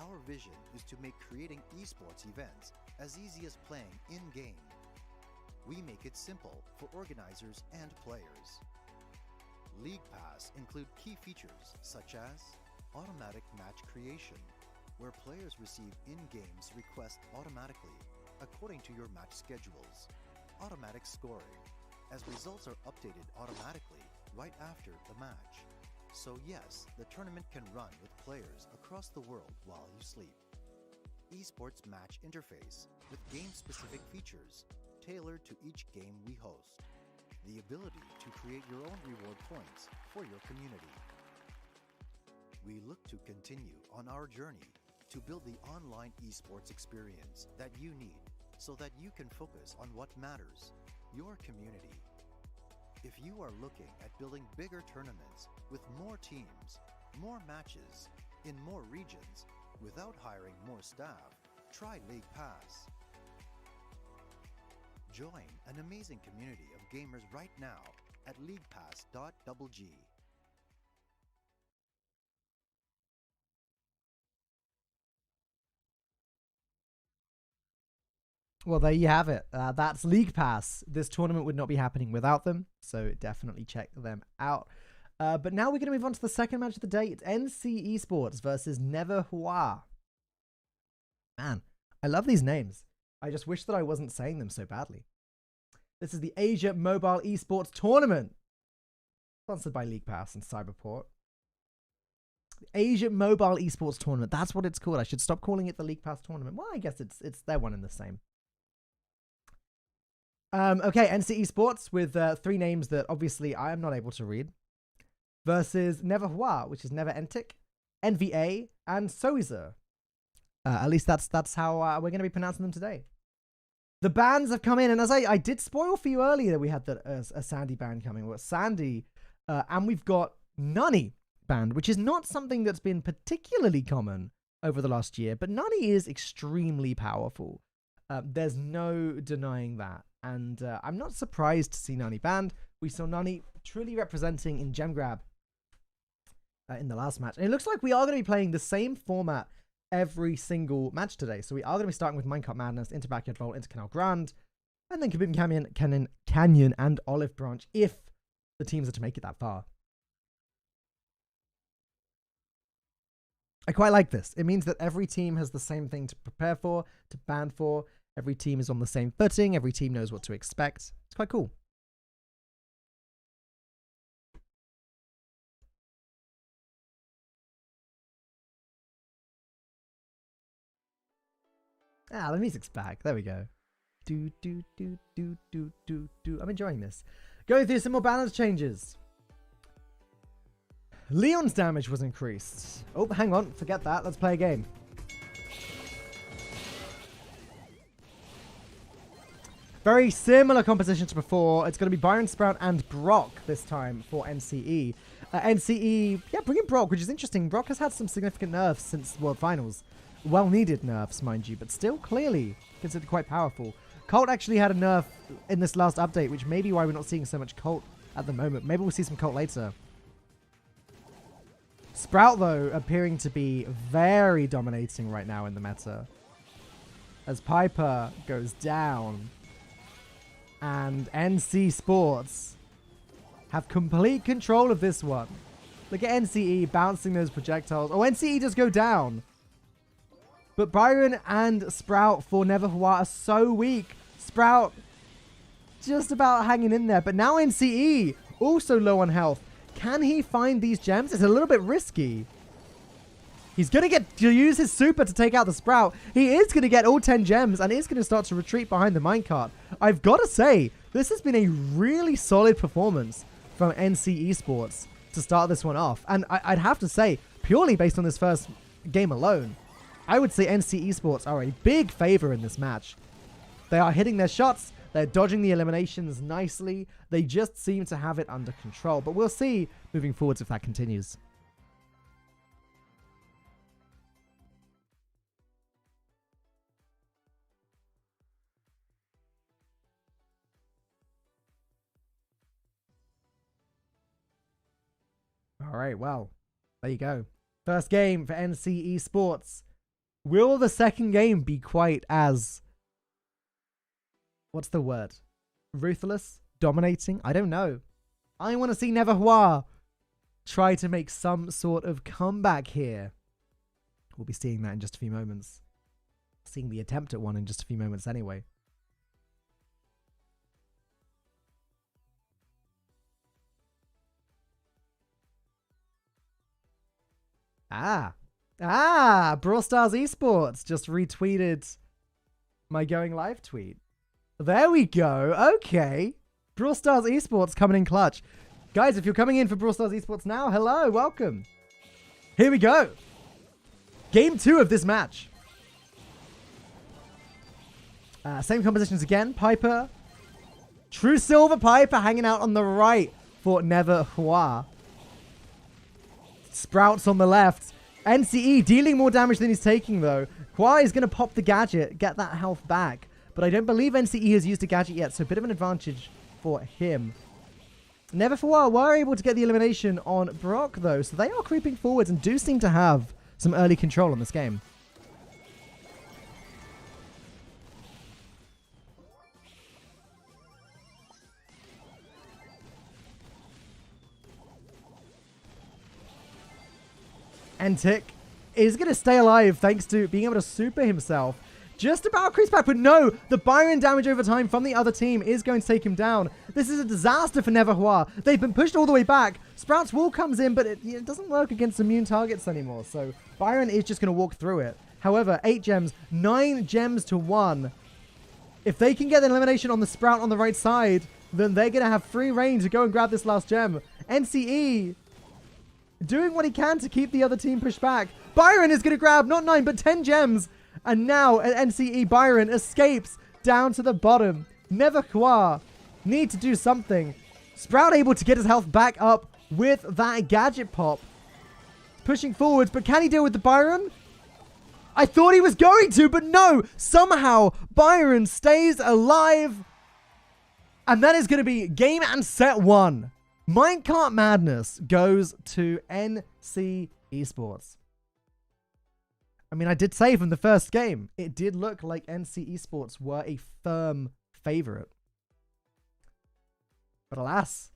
Our vision is to make creating esports events as easy as playing in-game. We make it simple for organizers and players. LeaguePass include key features such as automatic match creation, where players receive in-games requests automatically according to your match schedules. Automatic scoring, as results are updated automatically right after the match. So yes, the tournament can run with players across the world while you sleep. Esports match interface with game-specific features tailored to each game we host. The ability to create your own reward points for your community. We look to continue on our journey to build the online esports experience that you need so that you can focus on what matters, your community. If you are looking at building bigger tournaments with more teams, more matches, in more regions, without hiring more staff, try LeaguePass. Join an amazing community of gamers right now at leaguepass.gg. Well, there you have it. That's League Pass. This tournament would not be happening without them, so definitely check them out. But now we're going to move on to the second match of the day. It's NC Esports versus Never Hua. Man, I love these names. I just wish that I wasn't saying them so badly. This is the Asia Mobile Esports Tournament, sponsored by League Pass and Cyberport. The Asia Mobile Esports Tournament. That's what it's called. I should stop calling it the League Pass Tournament. Well, I guess it's they're one and the same. Okay, NC Esports with 3 names that obviously I am not able to read. Versus Never Hua, which is Never Entic, NVA, and Soizer. At least that's how we're going to be pronouncing them today. The bans have come in, and as I did spoil for you earlier, we had a Sandy ban coming. Well, Sandy, and we've got Nani banned, which is not something that's been particularly common over the last year, but Nani is extremely powerful. There's no denying that. And I'm not surprised to see Nani banned. We saw Nani truly representing in Gem Grab in the last match. And it looks like we are going to be playing the same format every single match today. So we are going to be starting with Minecart Madness, into Backyard Bowl, into Canal Grand, and then Forbidden Canyon, and Olive Branch if the teams are to make it that far. I quite like this. It means that every team has the same thing to prepare for, to ban for. Every team is on the same footing. Every team knows what to expect. It's quite cool. Ah, the music's back. There we go. Do, do, do, do, do, do, do. I'm enjoying this. Going through some more balance changes. Leon's damage was increased. Oh, hang on. Forget that. Let's play a game. Very similar composition to before. It's going to be Byron Sprout and Brock this time for NCE. NCE, yeah, bringing Brock, which is interesting. Brock has had some significant nerfs since World Finals. Well-needed nerfs, mind you, but still clearly considered quite powerful. Colt actually had a nerf in this last update, which may be why we're not seeing so much Colt at the moment. Maybe we'll see some Colt later. Sprout, though, appearing to be very dominating right now in the meta. As Piper goes down. And NC Sports have complete control of this one. Look at NCE bouncing those projectiles. Oh, NCE does go down. But Byron and Sprout for Never Hua are so weak. Sprout just about hanging in there. But now NCE also low on health. Can he find these gems? It's a little bit risky. He's going to get to use his super to take out the Sprout. He is going to get all 10 gems and is going to start to retreat behind the minecart. I've got to say, this has been a really solid performance from NC Esports to start this one off. And I'd have to say, purely based on this first game alone, I would say NC Esports are a big favor in this match. They are hitting their shots. They're dodging the eliminations nicely. They just seem to have it under control. But we'll see moving forwards if that continues. All right, well, there you go. First game for NC Esports. Will the second game be quite as... what's the word? Ruthless? Dominating? I don't know. I want to see Never Hua try to make some sort of comeback here. We'll be seeing that in just a few moments. Seeing the attempt at one in just a few moments anyway. Brawl Stars Esports just retweeted my going live tweet. There we go. Okay. Brawl Stars Esports coming in clutch. Guys, if you're coming in for Brawl Stars Esports now, hello, welcome. Here we go. Game 2 of this match. Same compositions again. Piper. True Silver Piper hanging out on the right for Never Hua. Sprouts on the left. NCE dealing more damage than he's taking, though. Hua is going to pop the gadget, get that health back. But I don't believe NCE has used a gadget yet, so a bit of an advantage for him. Never Hua were able to get the elimination on Brock, though, so they are creeping forwards and do seem to have some early control on this game. Entic is going to stay alive thanks to being able to super himself. Just about creeps back, but no, the Byron damage over time from the other team is going to take him down. This is a disaster for Never Hua. They've been pushed all the way back. Sprout's wall comes in, but it doesn't work against immune targets anymore, so Byron is just going to walk through it. However, 8 gems, 9 gems to 1. If they can get an elimination on the Sprout on the right side, then they're going to have free reign to go and grab this last gem. NCE doing what he can to keep the other team pushed back. Byron is going to grab not 9, but 10 gems. And now NCE Byron escapes down to the bottom. Never Hua need to do something. Sprout able to get his health back up with that gadget pop. Pushing forwards, but can he deal with the Byron? I thought he was going to, but no. Somehow Byron stays alive. And that is going to be game and set 1. Minecart Madness goes to NC Esports. I mean, I did say from the first game, it did look like NC Esports were a firm favorite. But alas,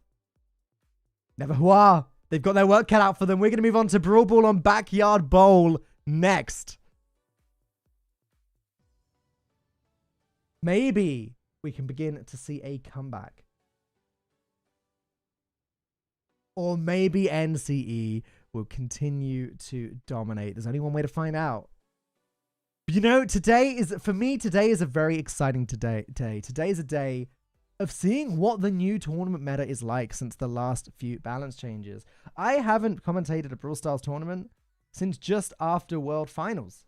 Never Hua. They've got their work cut out for them. We're going to move on to Brawl Ball on Backyard Bowl next. Maybe we can begin to see a comeback. Or maybe NCE will continue to dominate. There's only one way to find out. But you know, today is a very exciting day. Today is a day of seeing what the new tournament meta is like since the last few balance changes. I haven't commentated a Brawl Stars tournament since just after World Finals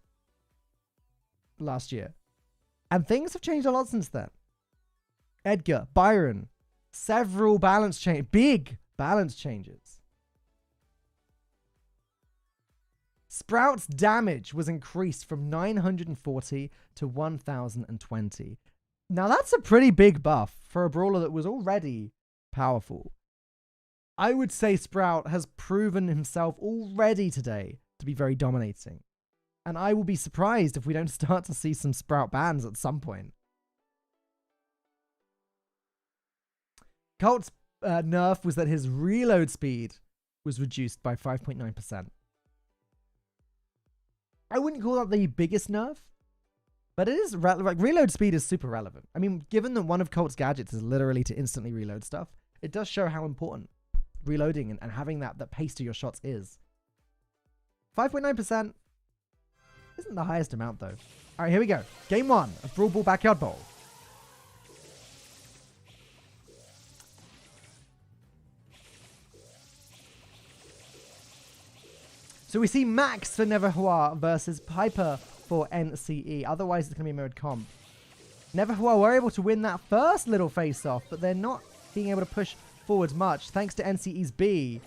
last year. And things have changed a lot since then. Edgar, Byron, several big balance changes. Sprout's damage was increased from 940 to 1020. Now that's a pretty big buff for a brawler that was already powerful. I would say Sprout has proven himself already today to be very dominating. And I will be surprised if we don't start to see some Sprout bans at some point. Colt's nerf was that his reload speed was reduced by 5.9%. I wouldn't call that the biggest nerf, but it is like reload speed is super relevant. I mean, given that one of Colt's gadgets is literally to instantly reload stuff, it does show how important reloading and having that pace to your shots is. 5.9% isn't the highest amount though. All right, here we go. Game 1 of Brawl Ball Backyard Bowl. So we see Max for Never Hua versus Piper for NCE. Otherwise, it's going to be a mirrored comp. Never Hua were able to win that first little face-off, but they're not being able to push forward much thanks to NCE's B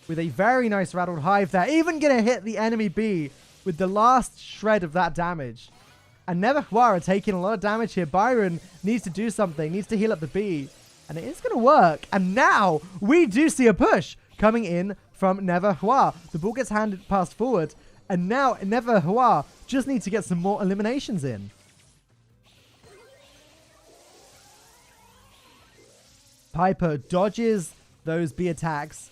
with a very nice rattled hive there. Even going to hit the enemy B with the last shred of that damage. And Never Hua are taking a lot of damage here. Byron needs to do something, needs to heal up the B. And it is going to work. And now we do see a push coming in from Never Hua. The ball gets passed forward. And now Never Hua just needs to get some more eliminations in. Piper dodges those B attacks.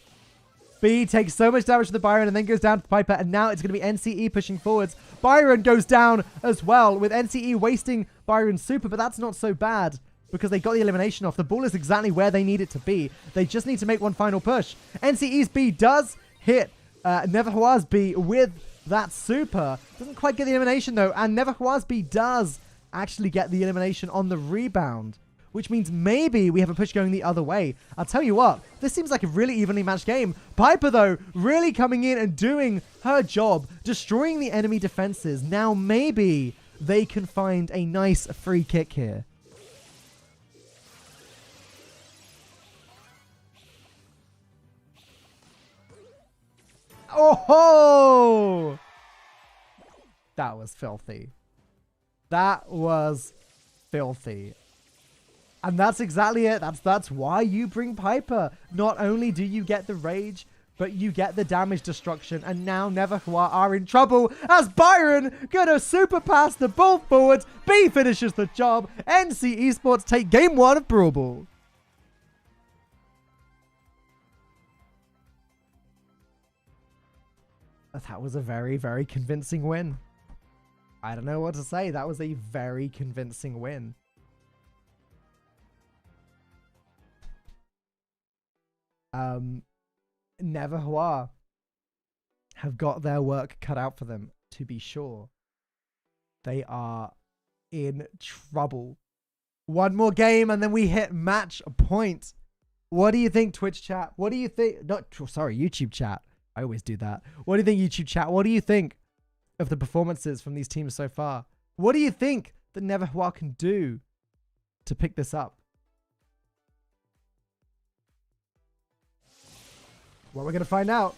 B takes so much damage to the Byron and then goes down to Piper. And now it's going to be NCE pushing forwards. Byron goes down as well with NCE wasting Byron's super. But that's not so bad because they got the elimination off. The ball is exactly where they need it to be. They just need to make one final push. NCE's B does hit Never Hua's B with that super. Doesn't quite get the elimination though. And Never Hua's B does actually get the elimination on the rebound, which means maybe we have a push going the other way. I'll tell you what, this seems like a really evenly matched game. Piper, though, really coming in and doing her job, destroying the enemy defenses. Now maybe they can find a nice free kick here. Oh! That was filthy. That was filthy. And that's exactly it. That's why you bring Piper. Not only do you get the rage, but you get the damage destruction. And now Neverhua are in trouble as Byron gonna super pass the ball forward. B finishes the job. NC Esports take game 1 of Brawl Ball. That was a very, very convincing win. I don't know what to say. That was a very convincing win. Neverhua have got their work cut out for them, to be sure. They are in trouble. One more game and then we hit match point. What do you think, Twitch chat? What do you think? Sorry, YouTube chat. I always do that. What do you think, YouTube chat? What do you think of the performances from these teams so far? What do you think that Neverhua can do to pick this up? Well, we're going to find out.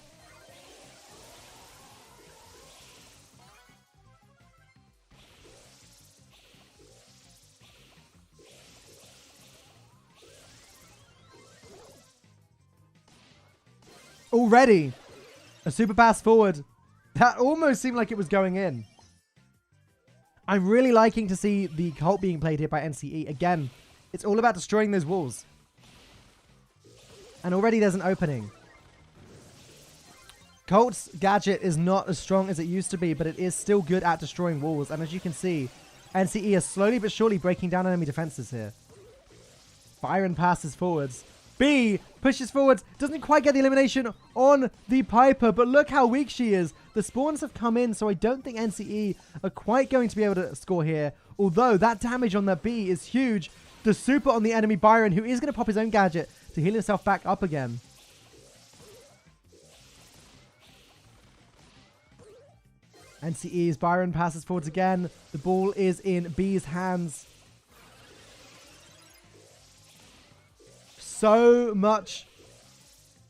Already, a super pass forward. That almost seemed like it was going in. I'm really liking to see the Colt being played here by NCE. Again, it's all about destroying those walls. And already there's an opening. Colt's gadget is not as strong as it used to be, but it is still good at destroying walls. And as you can see, NCE is slowly but surely breaking down enemy defenses here. Byron passes forwards. B pushes forwards. Doesn't quite get the elimination on the Piper, but look how weak she is. The spawns have come in, so I don't think NCE are quite going to be able to score here. Although that damage on the B is huge. The super on the enemy Byron, who is going to pop his own gadget to heal himself back up again. NCE's Byron passes forwards again. The ball is in B's hands. So much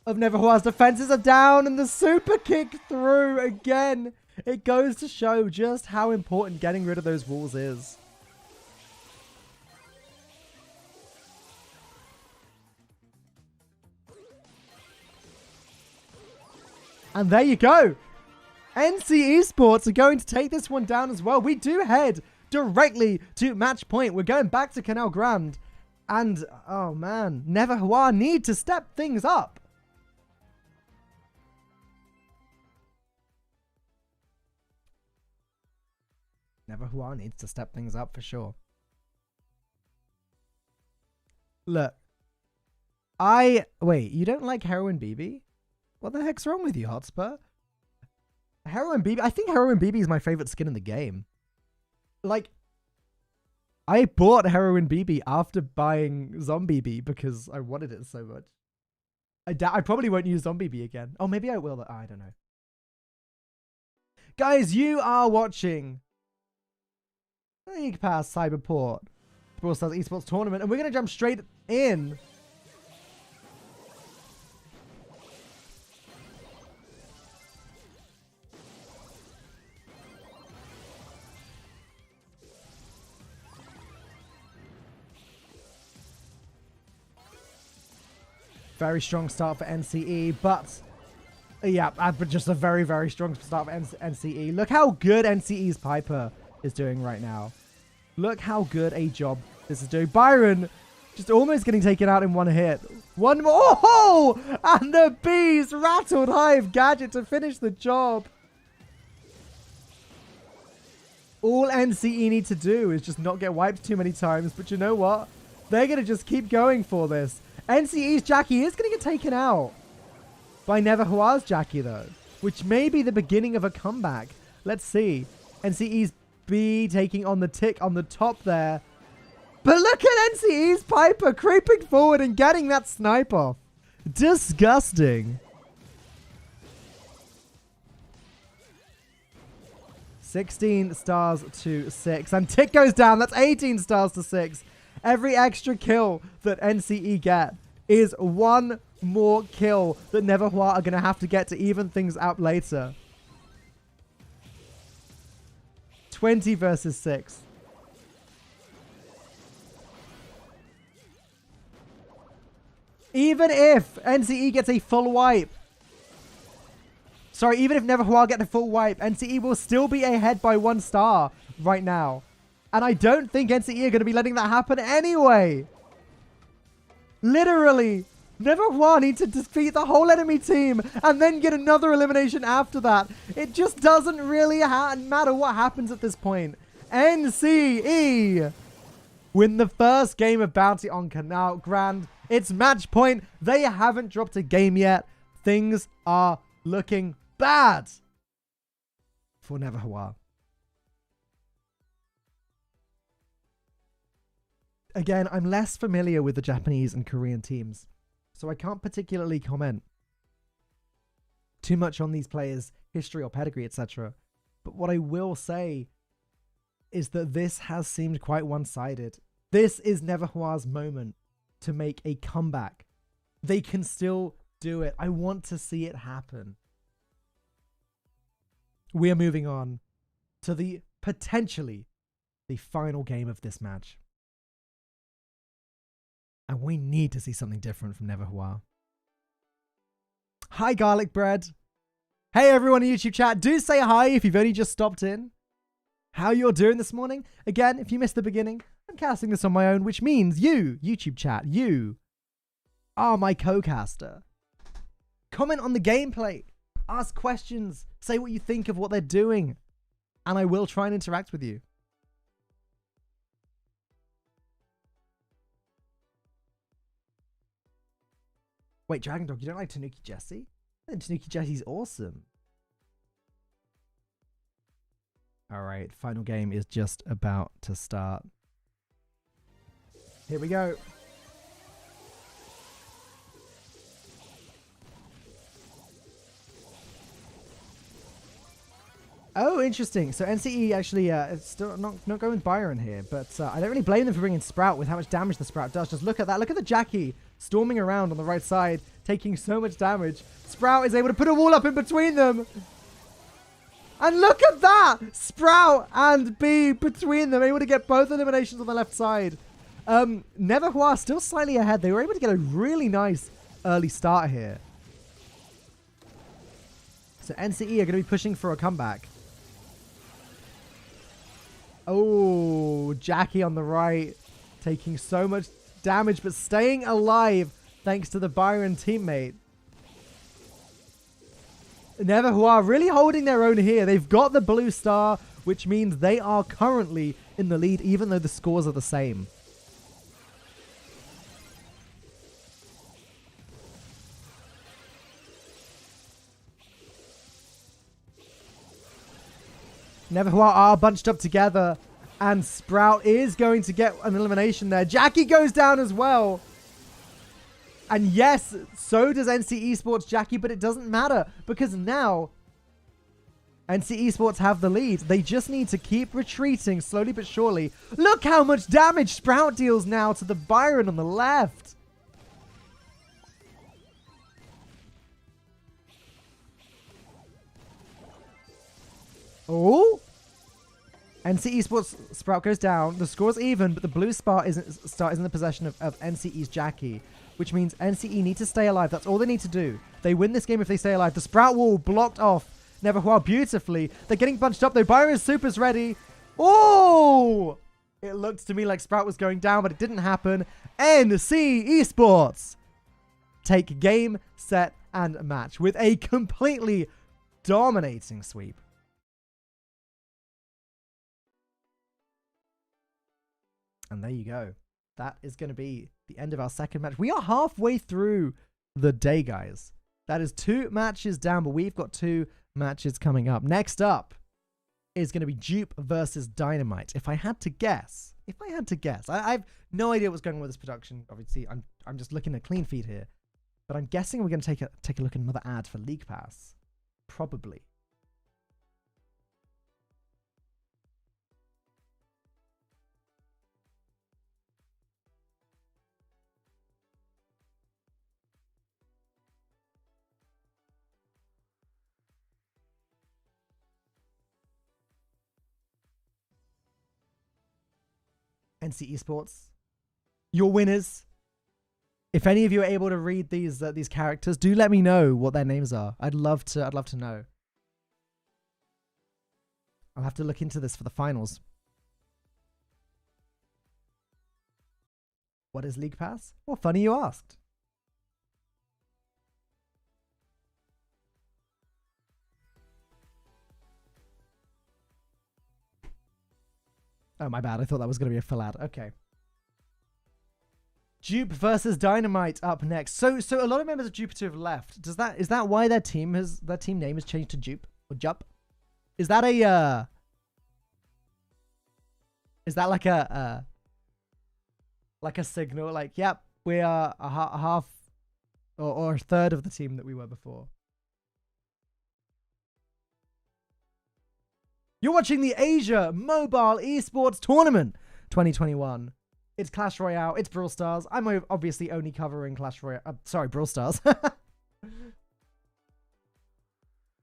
of Neverhua's defenses are down and the super kick through again. It goes to show just how important getting rid of those walls is. And there you go. NC Esports are going to take this one down as well. We do head directly to match point. We're going back to Canal Grand. And, oh man, Neverhua need to step things up. Neverhua needs to step things up for sure. Look. Wait, you don't like Heroin BB? What the heck's wrong with you, Hotspur? Heroin BB? I think Heroin BB is my favorite skin in the game. Like, I bought Heroin BB after buying Zombie B because I wanted it so much. I probably won't use Zombie B again. Oh, maybe I will. I don't know. Guys, you are watching LeaguePass Cyberport Brawl Stars Esports Tournament, and we're going to jump straight in. Very strong start for NCE, but yeah, just a very, very strong start for NCE. Look how good NCE's Piper is doing right now. Look how good a job this is doing. Byron just almost getting taken out in one hit. One more. Oh! And the Bees rattled Hive gadget to finish the job. All NCE need to do is just not get wiped too many times. But you know what? They're going to just keep going for this. NCE's Jackie is going to get taken out by Neverhua's Jackie, though, which may be the beginning of a comeback. Let's see. NCE's B taking on the tick on the top there. But look at NCE's Piper creeping forward and getting that snipe off. Disgusting. 16 stars to 6. And tick goes down. That's 18 stars to 6. Every extra kill that NCE get is one more kill that Neverwhite are going to have to get to even things out later. 20 versus 6. Even if NCE gets a full wipe. Sorry, even if Neverwhite get a full wipe, NCE will still be ahead by 1 star right now. And I don't think NCE are going to be letting that happen anyway. Literally, Neverwhite need to defeat the whole enemy team and then get another elimination after that. It just doesn't really matter what happens at this point. NCE win the first game of Bounty on Canal Grand. It's match point. They haven't dropped a game yet. Things are looking bad for Neverwhite. Again, I'm less familiar with the Japanese and Korean teams, so I can't particularly comment too much on these players' history or pedigree, etc. But what I will say is that this has seemed quite one-sided. This is Neverwhite's moment to make a comeback. They can still do it. I want to see it happen. We are moving on to the potentially the final game of this match. And we need to see something different from Neverwhite. Hi, Garlic Bread. Hey, everyone in YouTube chat. Do say hi if you've only just stopped in. How you're doing this morning? Again, if you missed the beginning, I'm casting this on my own, which means you, YouTube chat, you are my co-caster. Comment on the gameplay. Ask questions. Say what you think of what they're doing. And I will try and interact with you. Wait, Dragon Dog, you don't like Tanuki Jessie? I think Tanuki Jessie's awesome. Alright, final game is just about to start. Here we go. Oh, interesting. So NCE actually is still not going with Byron here, but I don't really blame them for bringing Sprout with how much damage the Sprout does. Just look at that. Look at the Jackie storming around on the right side, taking so much damage. Sprout is able to put a wall up in between them. And look at that! Sprout and B between them, able to get both eliminations on the left side. Neverwhite still slightly ahead. They were able to get a really nice early start here. So NCE are going to be pushing for a comeback. Oh, Jackie on the right, taking so much damage, but staying alive thanks to the Byron teammate. Neverwhite really holding their own here. They've got the blue star, which means they are currently in the lead, even though the scores are the same. Neverwhite are bunched up together, and Sprout is going to get an elimination there. Jackie goes down as well. And yes, so does NC Esports Jackie, but it doesn't matter because now NC Esports have the lead. They just need to keep retreating slowly but surely. Look how much damage Sprout deals now to the Byron on the left. Oh, NC Esports Sprout goes down. The score's even, but the blue star is in the possession of NCE's Jackie, which means NCE need to stay alive. That's all they need to do. They win this game if they stay alive. The Sprout wall blocked off Neverwhite beautifully. They're getting bunched up though. Byron's super's ready. Oh! It looked to me like Sprout was going down, but it didn't happen. NC Esports take game, set, and match with a completely dominating sweep. And there you go. That is going to be the end of our second match. We are halfway through the day, guys. That is 2 matches down, but we've got 2 matches coming up. Next up, is going to be Dupe versus Dynamite. If I had to guess, I've no idea what's going on with this production. Obviously, I'm just looking at clean feed here, but I'm guessing we're going to take a look at another ad for LeaguePass, probably. NC Esports, your winners. If any of you are able to read these characters, do let me know what their names are. I'd love to know. I'll have to look into this for the finals. What is LeaguePass? Well, funny you asked. Oh, my bad. I thought that was going to be a full ad. Okay. Dupe versus Dynamite up next. So a lot of members of Jupiter have left. Is that why their team name has changed to Dupe or Jup? Is that like a signal? Like, yep, we are a half or a third of the team that we were before. You're watching the Asia Mobile Esports Tournament 2021. It's Clash Royale. It's Brawl Stars. I'm obviously only covering Clash Royale. Brawl Stars.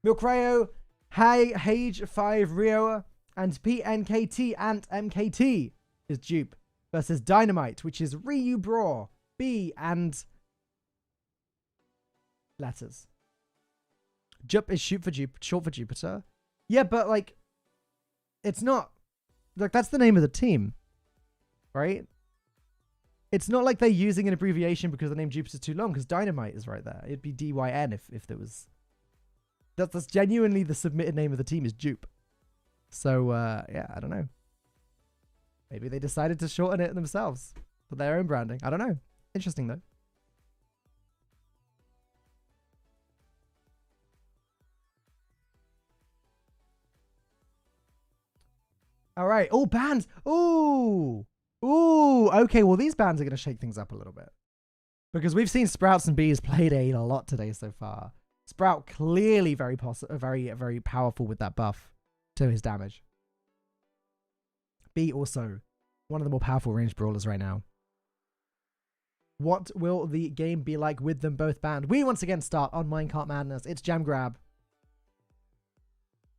Milcreo, Hage 5 Rio, and PNKT and MKT is Dupe versus Dynamite, which is Ryu Braw, B and letters. Jup is short for Jupiter. Yeah, but like, it's not like that's the name of the team, right? It's not like they're using an abbreviation because the name Jupiter's too long, because Dynamite is right there. It'd be DYN if there was. That's genuinely the submitted name of the team is Dupe. So yeah, I don't know. Maybe they decided to shorten it themselves for their own branding. I don't know. Interesting though. All right. Oh, bands. Ooh. Okay. Well, these bands are going to shake things up a little bit. Because we've seen Sprouts and Bees played a lot today so far. Sprout clearly very powerful with that buff to his damage. B also one of the more powerful ranged brawlers right now. What will the game be like with them both banned? We once again start on Minecart Madness. It's Jam Grab.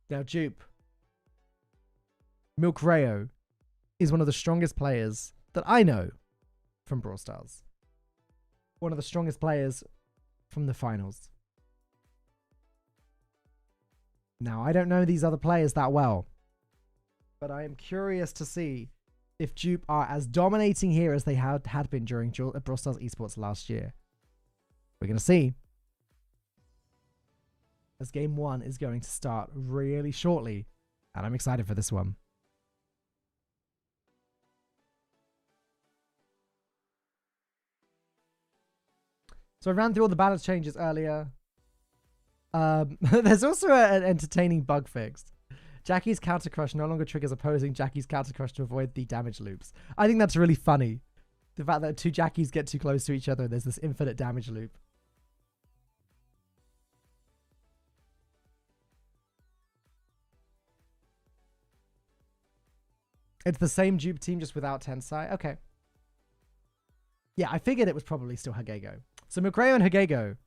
Now Dupe. Milcreo is one of the strongest players that I know from Brawl Stars. One of the strongest players from the finals. Now, I don't know these other players that well, but I am curious to see if Dupe are as dominating here as they had been during Brawl Stars Esports last year. We're going to see. As game 1 is going to start really shortly, and I'm excited for this one. So I ran through all the balance changes earlier. There's also an entertaining bug fix. Jackie's counter crush no longer triggers opposing Jackie's counter crush to avoid the damage loops. I think that's really funny. The fact that two Jackies get too close to each other, there's this infinite damage loop. It's the same Dupe team, just without Tensai. Okay. Yeah, I figured it was probably still Hagego. So Milcreo and Hagego,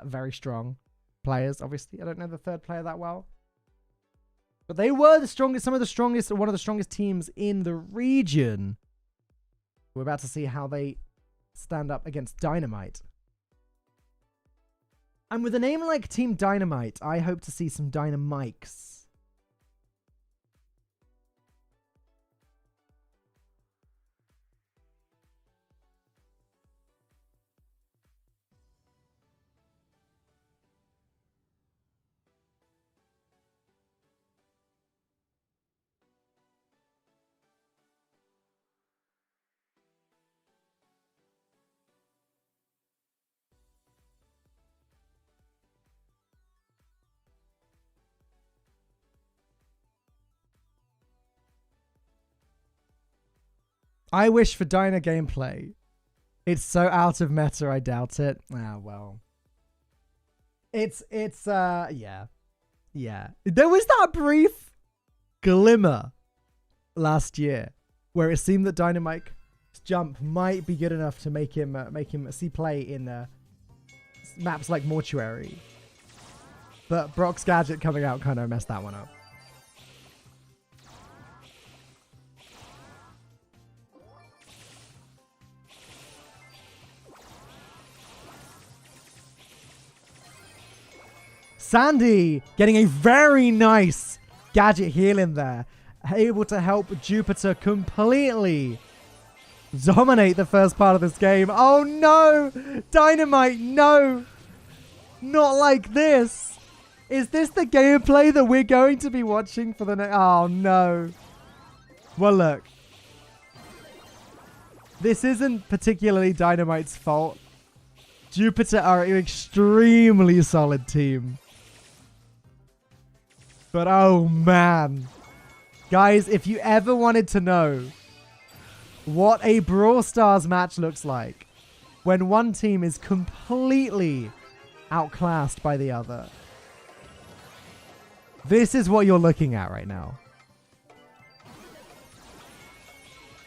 very strong players, obviously. I don't know the third player that well. But they were the strongest, one of the strongest teams in the region. We're about to see how they stand up against Dynamite. And with a name like Team Dynamite, I hope to see some Dynamics. I wish for Dyna gameplay. It's so out of meta, I doubt it. Ah, well. Yeah. Yeah. There was that brief glimmer last year where it seemed that Dynamite's jump might be good enough to make him see play in maps like Mortuary. But Brock's gadget coming out kind of messed that one up. Sandy getting a very nice gadget heal in there. Able to help Jupiter completely dominate the first part of this game. Oh no! Dynamite, no! Not like this! Is this the gameplay that we're going to be watching for the next... Oh no. Well look. This isn't particularly Dynamite's fault. Jupiter are an extremely solid team. But oh man. Guys, if you ever wanted to know what a Brawl Stars match looks like when one team is completely outclassed by the other, this is what you're looking at right now.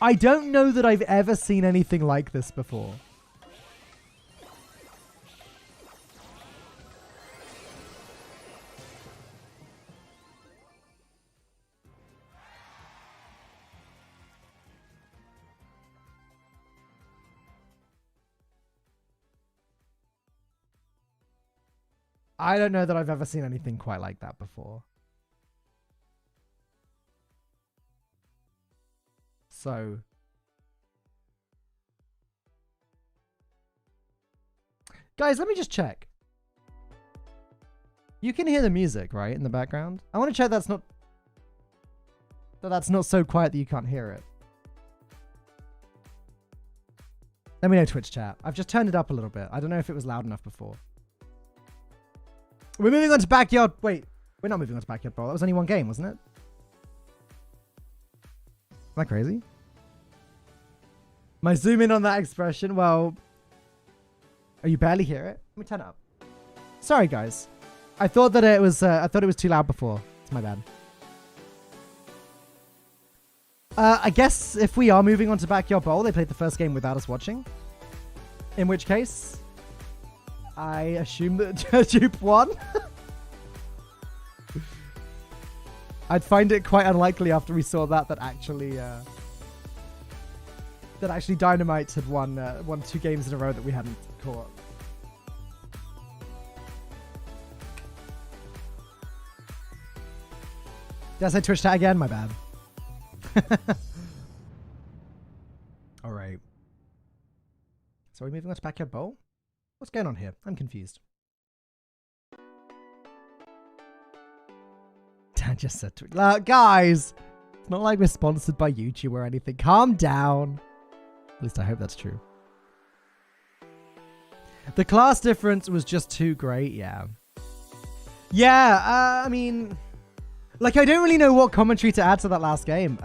I don't know that I've ever seen anything like this before. I don't know that I've ever seen anything quite like that before. So. Guys, let me just check. You can hear the music, right, in the background? I want to check that's not so quiet that you can't hear it. Let me know, Twitch chat. I've just turned it up a little bit. I don't know if it was loud enough before. We're moving on to Backyard. Wait, we're not moving on to Backyard Brawl. That was only one game, wasn't it? Am I crazy? Am I zoom in on that expression? Well, oh, you barely hear it? Let me turn it up. Sorry, guys. I thought that it was. I thought it was too loud before. It's my bad. I guess if we are moving on to Backyard Brawl, they played the first game without us watching. In which case, I assume that Jupe won. I'd find it quite unlikely after we saw that actually Dynamite had won 2 games in a row that we hadn't caught. Did I say Twitch chat again? My bad. All right. So are we moving on to Backyard Bowl? What's going on here? I'm confused. Dan just said to guys, it's not like we're sponsored by YouTube or anything. Calm down. At least I hope that's true. The class difference was just too great, yeah. Yeah, I mean, like, I don't really know what commentary to add to that last game.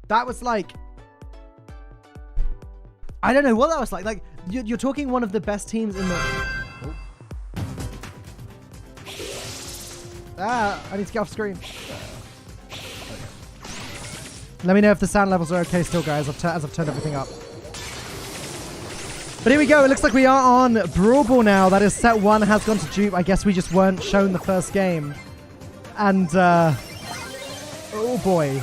That was like, I don't know what that was like. Like, you're talking one of the best teams in the... Oh. Ah, I need to get off screen. Okay. Let me know if the sound levels are okay still, guys, as I've turned everything up. But here we go. It looks like we are on Brawl Ball now. That is set 1 has gone to Dupe. I guess we just weren't shown the first game. And, oh boy.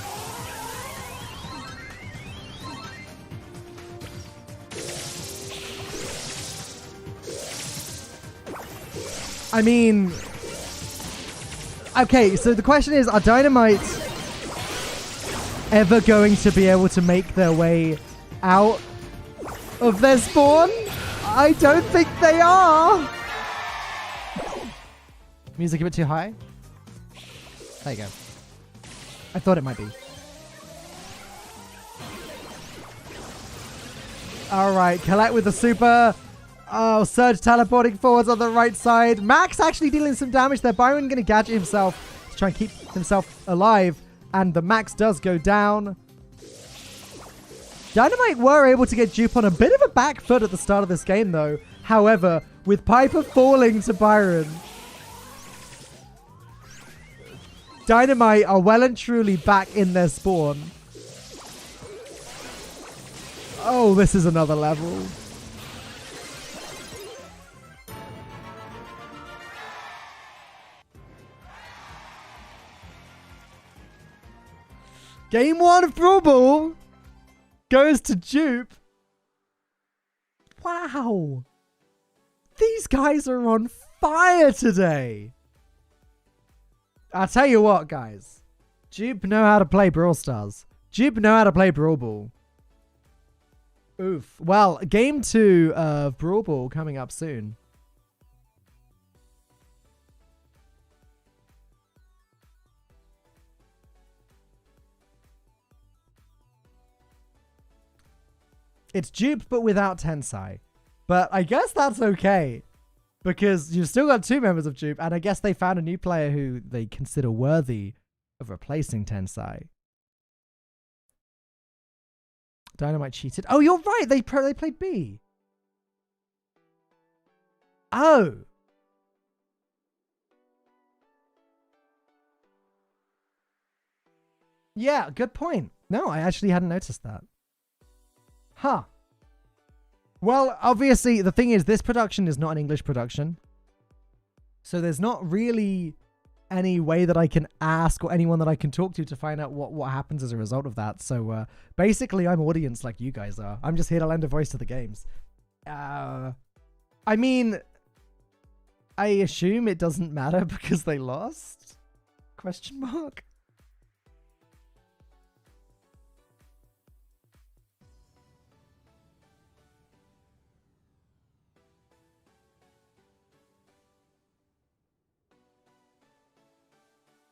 I mean, okay, so the question is, are Dynamite ever going to be able to make their way out of their spawn? I don't think they are. Music a bit too high? There you go. I thought it might be. Alright, collect with the super. Oh, Surge teleporting forwards on the right side. Max actually dealing some damage there. Byron going to gadget himself to try and keep himself alive. And the Max does go down. Dynamite were able to get Dupe on a bit of a back foot at the start of this game, though. However, with Piper falling to Byron, Dynamite are well and truly back in their spawn. Oh, this is another level. Game 1 of Brawl Ball goes to Dupe. Wow. These guys are on fire today. I'll tell you what, guys. Dupe know how to play Brawl Stars. Dupe know how to play Brawl Ball. Oof. Well, game 2 of Brawl Ball coming up soon. It's Dupe, but without Tensai. But I guess that's okay. Because you've still got 2 members of Dupe, and I guess they found a new player who they consider worthy of replacing Tensai. Dynamite cheated. Oh, you're right. They played B. Oh. Yeah, good point. No, I actually hadn't noticed that. Huh. Well, obviously, the thing is, this production is not an English production. So there's not really any way that I can ask or anyone that I can talk to find out what happens as a result of that. So basically, I'm audience like you guys are. I'm just here to lend a voice to the games. I mean, I assume it doesn't matter because they lost? Question mark?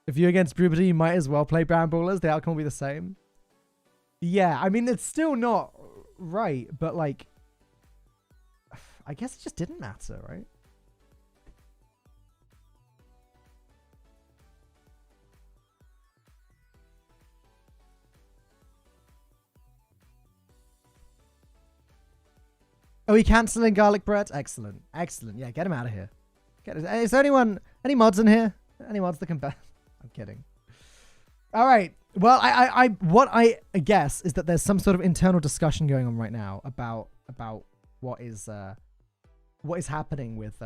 If you're against Brubity, you might as well play Brown Brawlers. The outcome will be the same. Yeah, I mean, it's still not right, but like, I guess it just didn't matter, right? Oh, he cancelling garlic bread? Excellent. Excellent. Yeah, get him out of here. Is there any mods in here? Any mods that can I'm kidding. All right. Well, what I guess is that there's some sort of internal discussion going on right now about what is happening with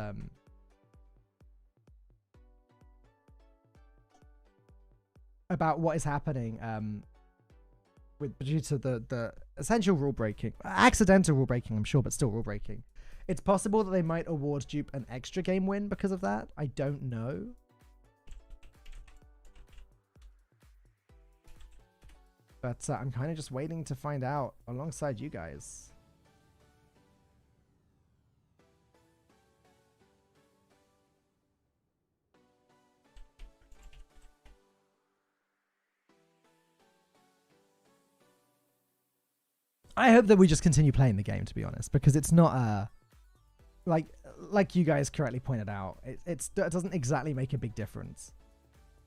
due to the essential rule breaking, accidental rule breaking, I'm sure, but still rule breaking. It's possible that they might award Dupe an extra game win because of that. I don't know. But I'm kind of just waiting to find out alongside you guys. I hope that we just continue playing the game, to be honest, because it's not like you guys correctly pointed out, it doesn't exactly make a big difference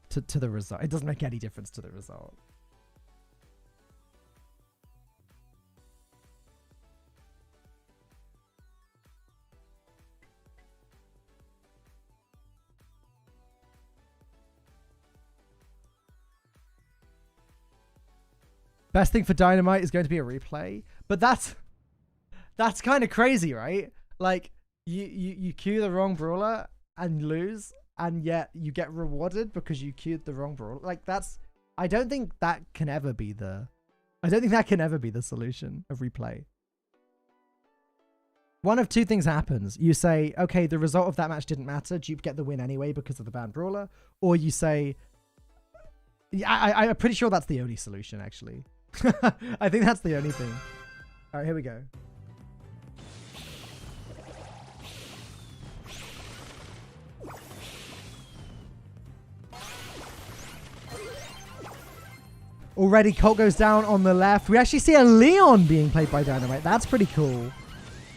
to the result. It doesn't make any difference to the result. Best thing for Dynamite is going to be a replay, but that's kind of crazy, right? Like you queue the wrong brawler and lose, and yet you get rewarded because you queued the wrong brawler. Like I don't think that can ever be the solution of replay. One of 2 things happens. You say, okay, the result of that match didn't matter. Dupe get the win anyway because of the banned brawler, or you say, yeah, I'm pretty sure that's the only solution, actually. I think that's the only thing. All right, here we go. Already, Colt goes down on the left. We actually see a Leon being played by Dynamite. That's pretty cool.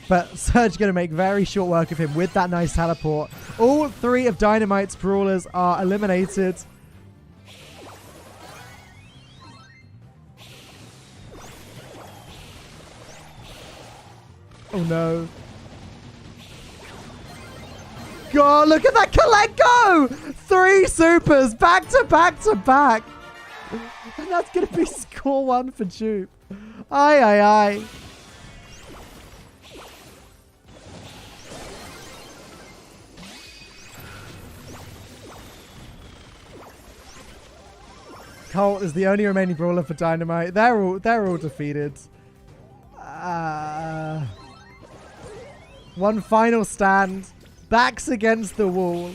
But Surge going to make very short work of him with that nice teleport. All 3 of Dynamite's brawlers are eliminated. Oh no. God, look at that collect go! 3 supers back to back to back. And that's going to be score 1 for Jupe. Aye, aye, aye. Colt is the only remaining brawler for Dynamite. They're all defeated. One final stand. Backs against the wall.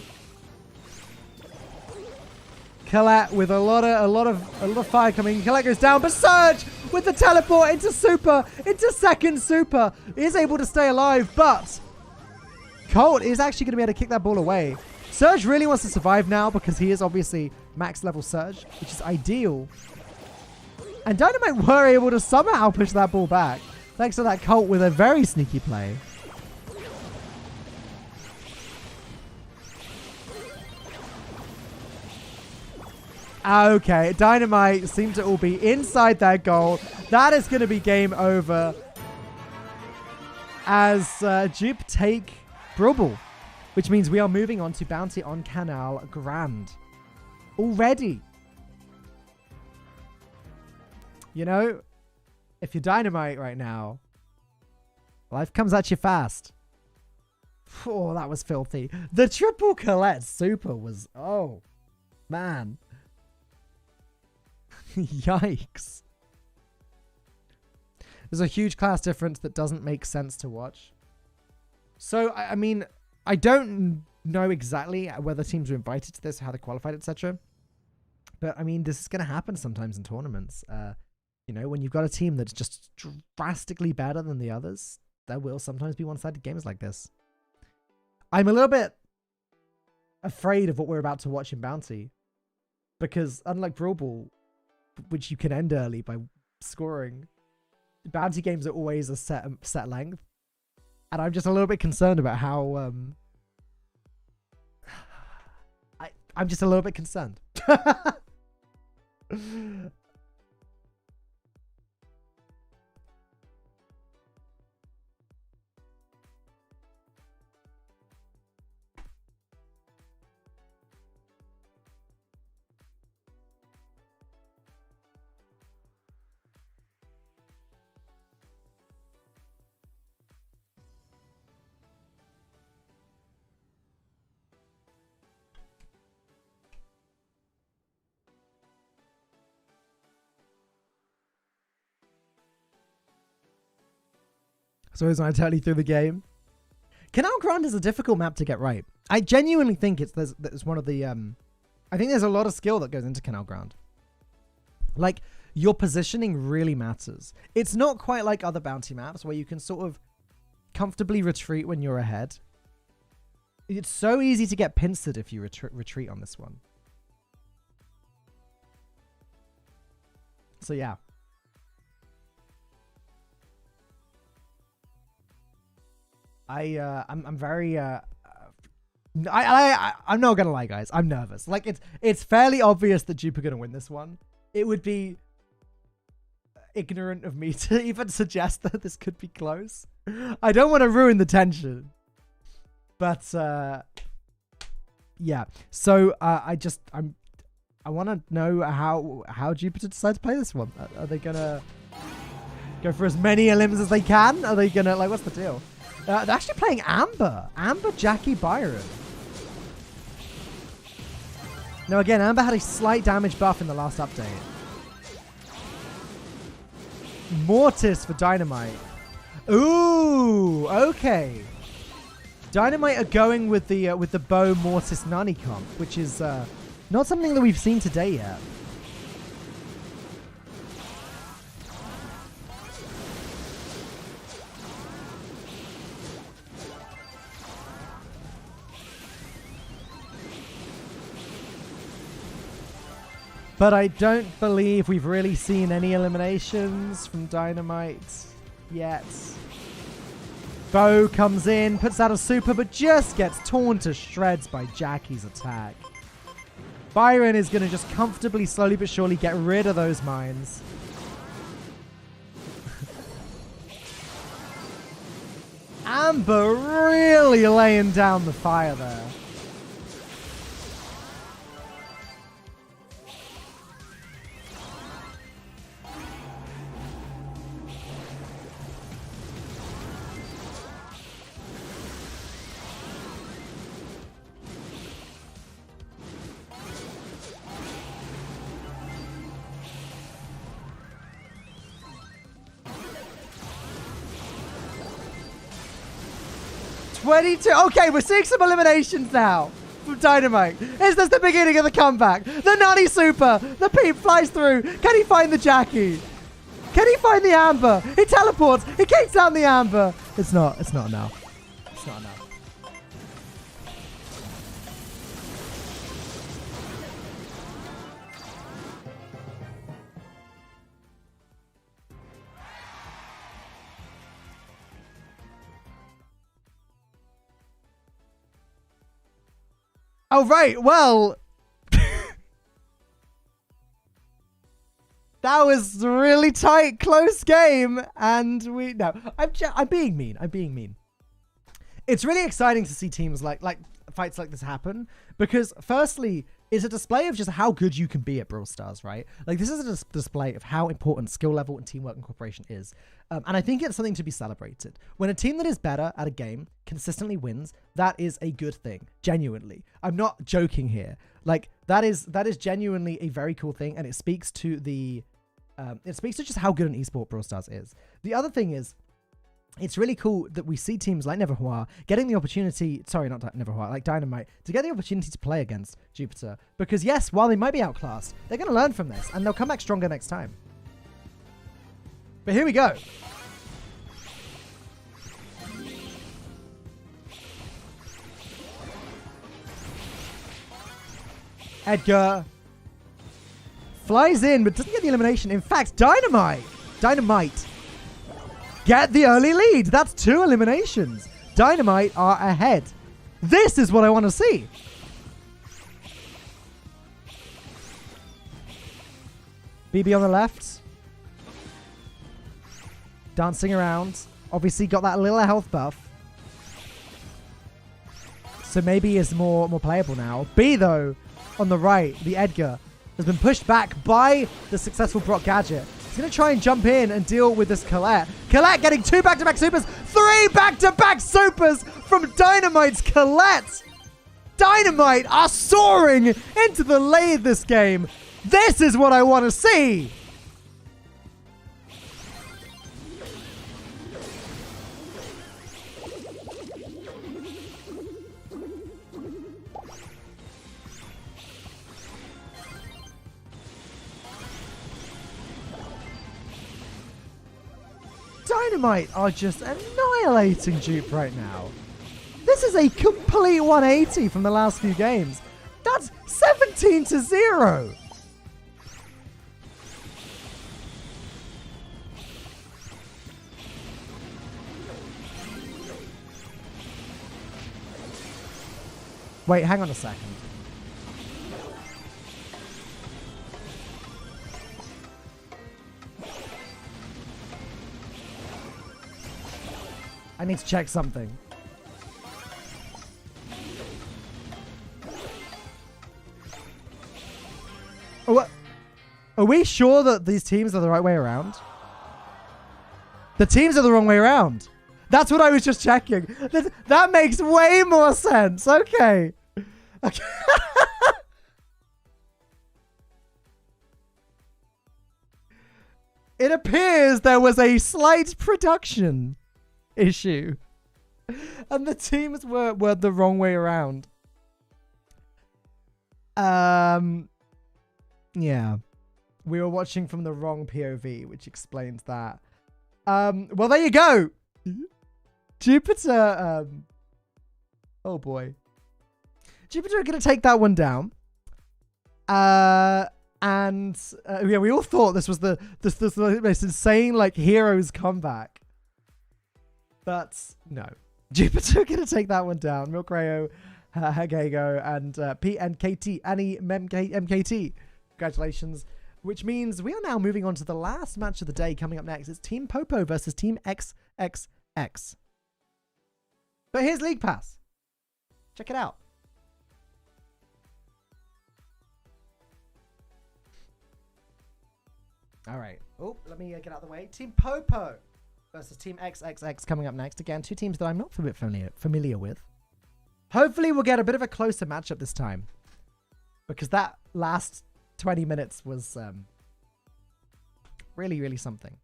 Colette with a lot of fire coming. Colette goes down, but Surge with the teleport into super, into second super, is able to stay alive, but Colt is actually going to be able to kick that ball away. Surge really wants to survive now because he is obviously max level Surge, which is ideal. And Dynamite were able to somehow push that ball back, thanks to that Colt with a very sneaky play. Okay, Dynamite seem to all be inside their goal. That is going to be game over as Jupe take Brawl, which means we are moving on to Bounty on Canal Grand. Already. You know, if you're Dynamite right now, life comes at you fast. Oh, that was filthy. The triple Colette super was, oh, man. Yikes. There's a huge class difference that doesn't make sense to watch. So, I mean, I don't know exactly whether teams were invited to this, how they qualified, etc. But, I mean, this is going to happen sometimes in tournaments. You know, when you've got a team that's just drastically better than the others, there will sometimes be one-sided games like this. I'm a little bit afraid of what we're about to watch in Bounty. Because, unlike Brawl Ball, which you can end early by scoring, Bounty games are always a set length. And I'm just a little bit concerned about how... I'm just a little bit concerned. So as I tell you through the game, Canal Grand is a difficult map to get right. I genuinely think there's one of the I think there's a lot of skill that goes into Canal Grand. Like, your positioning really matters. It's not quite like other Bounty maps where you can sort of comfortably retreat when you're ahead. It's so easy to get pincered if you retreat on this one. So yeah. I'm very I'm not gonna lie, guys. I'm nervous. Like, it's fairly obvious that Jupe are gonna win this one. It would be ignorant of me to even suggest that this could be close. I don't want to ruin the tension, but yeah. So I want to know how Jupiter decides to play this one. Are they gonna go for as many elims as they can? Are they gonna, like, what's the deal? They're actually playing Amber. Amber, Jackie, Byron. Now, again, Amber had a slight damage buff in the last update. Mortis for Dynamite. Ooh, okay. Dynamite are going with the bow Mortis Nani comp, which is not something that we've seen today yet. But I don't believe we've really seen any eliminations from Dynamite yet. Bo comes in, puts out a super, but just gets torn to shreds by Jackie's attack. Byron is going to just comfortably, slowly but surely get rid of those mines. Amber really laying down the fire there. Okay, we're seeing some eliminations now from Dynamite. Is this the beginning of the comeback? The Nani Super. The Peep flies through. Can he find the Jackie? Can he find the Amber? He teleports. He kicks down the Amber. It's not enough. It's not enough. Oh, right. Well, that was a really tight, close game. And I'm being mean. I'm being mean. It's really exciting to see teams like fights like this happen because firstly, it's a display of just how good you can be at Brawl Stars, right? Like this is a display of how important skill level and teamwork and cooperation is. And I think it's something to be celebrated. When a team that is better at a game consistently wins, that is a good thing. Genuinely. I'm not joking here. Like that is genuinely a very cool thing. And it speaks to just how good an esport Brawl Stars is. The other thing is, it's really cool that we see teams like Neverwhar getting the opportunity, like Dynamite, to get the opportunity to play against Jupiter. Because yes, while they might be outclassed, they're going to learn from this and they'll come back stronger next time. But here we go. Edgar flies in, but doesn't get the elimination. In fact, Dynamite get the early lead. That's 2 eliminations. Dynamite are ahead. This is what I want to see. BB on the left. Dancing around. Obviously got that little health buff. So maybe is more playable now. B though, on the right, the Edgar, has been pushed back by the successful Brock Gadget. He's going to try and jump in and deal with this Colette. Colette getting 2 back-to-back supers. 3 back-to-back supers from Dynamite's Colette. Dynamite are soaring into the lead this game. This is what I want to see. Dynamite are just annihilating Dupe right now. This is a complete 180 from the last few games. That's 17-0. Wait, hang on a second. I need to check something. Oh, what? Are we sure that these teams are the right way around? The teams are the wrong way around. That's what I was just checking. That makes way more sense. Okay. Okay. It appears there was a slight production issue and the teams were the wrong way around. Yeah, we were watching from the wrong POV, which explains that. Well, there you go. Jupiter, oh boy, Jupiter are gonna take that one down. And yeah, we all thought this was the most insane like heroes comeback. But no, Jupiter gonna take that one down. Milk Rayo, Hagego, and P and KT, Annie MKT. Congratulations. Which means we are now moving on to the last match of the day. Coming up next, it's Team Popo versus Team XXX. But here's League Pass. Check it out. All right. Oh, let me get out of the way. Team Popo versus Team XXX coming up next. Again, two teams that I'm not a bit familiar with. Hopefully we'll get a bit of a closer matchup this time. Because that last 20 minutes was really, really something.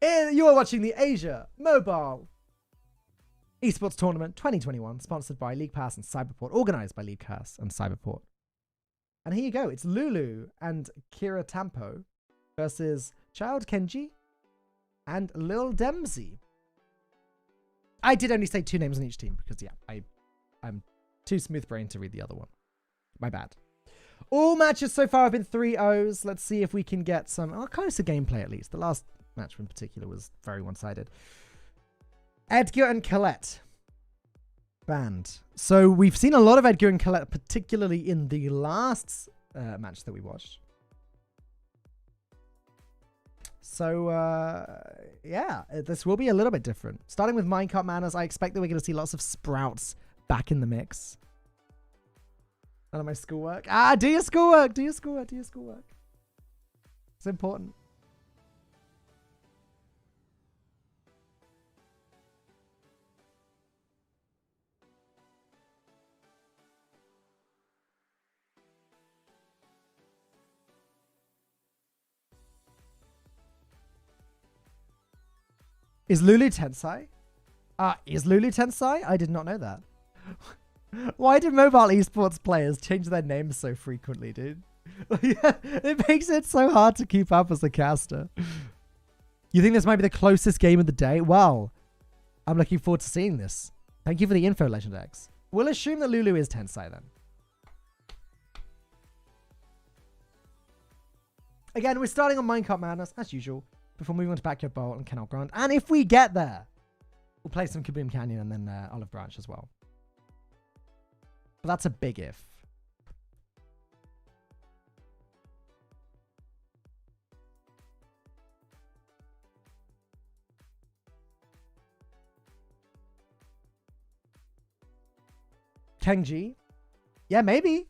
You are watching the Asia Mobile Esports Tournament 2021, sponsored by LeaguePass and Cyberport, organized by LeaguePass and Cyberport. And here you go. It's Lulu and Kira Tampo versus Child Kenji and Lil Dempsey. I did only say two names on each team because, yeah, I'm too smooth-brained to read the other one. My bad. All matches so far have been 3-0s. Let's see if we can get some closer gameplay at least. The last match in particular was very one-sided. Edgar and Colette banned. So we've seen a lot of Edgar and Colette, particularly in the last match that we watched. So, yeah, this will be a little bit different. Starting with Minecart Manners, I expect that we're going to see lots of Sprouts back in the mix. None of my schoolwork. Do your schoolwork. Do your schoolwork. Do your schoolwork. It's important. Is Lulu Tensai? Is Lulu Tensai? I did not know that. Why do mobile esports players change their names so frequently, dude? It makes it so hard to keep up as a caster. You think this might be the closest game of the day? Well, I'm looking forward to seeing this. Thank you for the info, Legend X. We'll assume that Lulu is Tensai then. Again, we're starting on Minecart Madness, as usual, before moving on to Backyard Bowl and Canal Grant. And if we get there, we'll play some Kaboom Canyon and then Olive Branch as well. But that's a big if. Kenji? Yeah, maybe.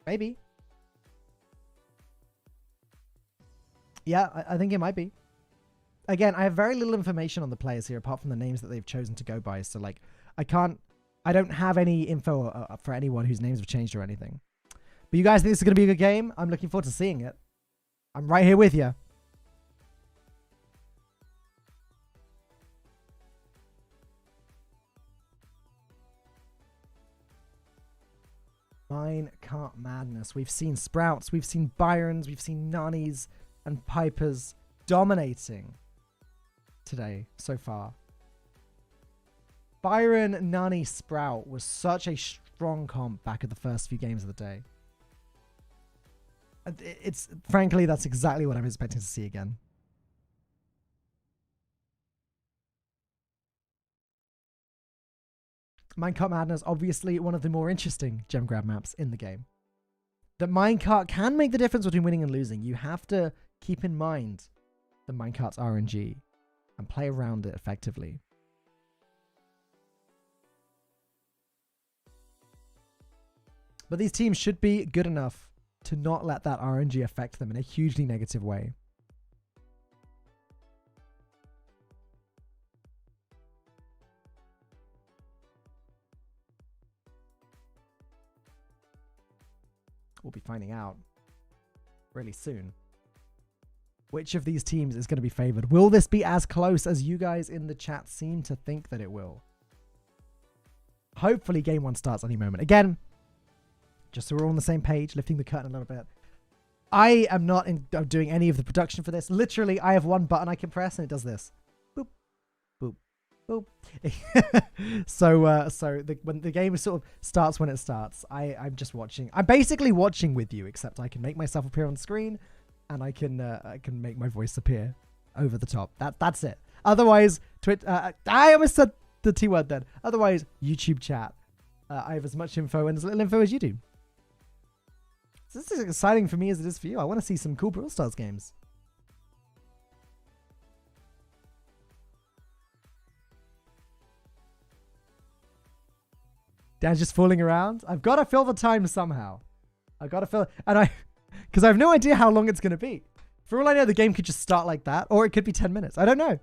Maybe. Yeah, I think it might be. Again, I have very little information on the players here apart from the names that they've chosen to go by. So, like, I don't have any info for anyone whose names have changed or anything. But you guys think this is going to be a good game? I'm looking forward to seeing it. I'm right here with you. Minecart Madness. We've seen Sprouts, we've seen Byrons, we've seen Nannies and Pipers dominating today so far. Byron, Nani, Sprout was such a strong comp back at the first few games of the day. It's frankly, that's exactly what I'm expecting to see again. Minecart Madness, obviously one of the more interesting gem grab maps in the game. That Minecart can make the difference between winning and losing. You have to keep in mind the Minecart's RNG and play around it effectively. But these teams should be good enough to not let that RNG affect them in a hugely negative way. We'll be finding out really soon which of these teams is going to be favored. Will this be as close as you guys in the chat seem to think that it will? Hopefully game one starts any moment. Again, just so we're all on the same page, lifting the curtain a little bit. I am not doing any of the production for this. Literally, I have one button I can press and it does this. Boop, boop, boop. When the game sort of starts when it starts, I'm just watching. I'm basically watching with you, except I can make myself appear on the screen and I can make my voice appear over the top. That's it. Otherwise, I almost said the T word then. Otherwise, YouTube chat. I have as much info and as little info as you do. So this is as exciting for me as it is for you. I want to see some cool Brawl Stars games. Dan's just fooling around. I've got to fill the time somehow. I got to fill it. And because I have no idea how long it's going to be. For all I know, the game could just start like that, or it could be 10 minutes. I don't know.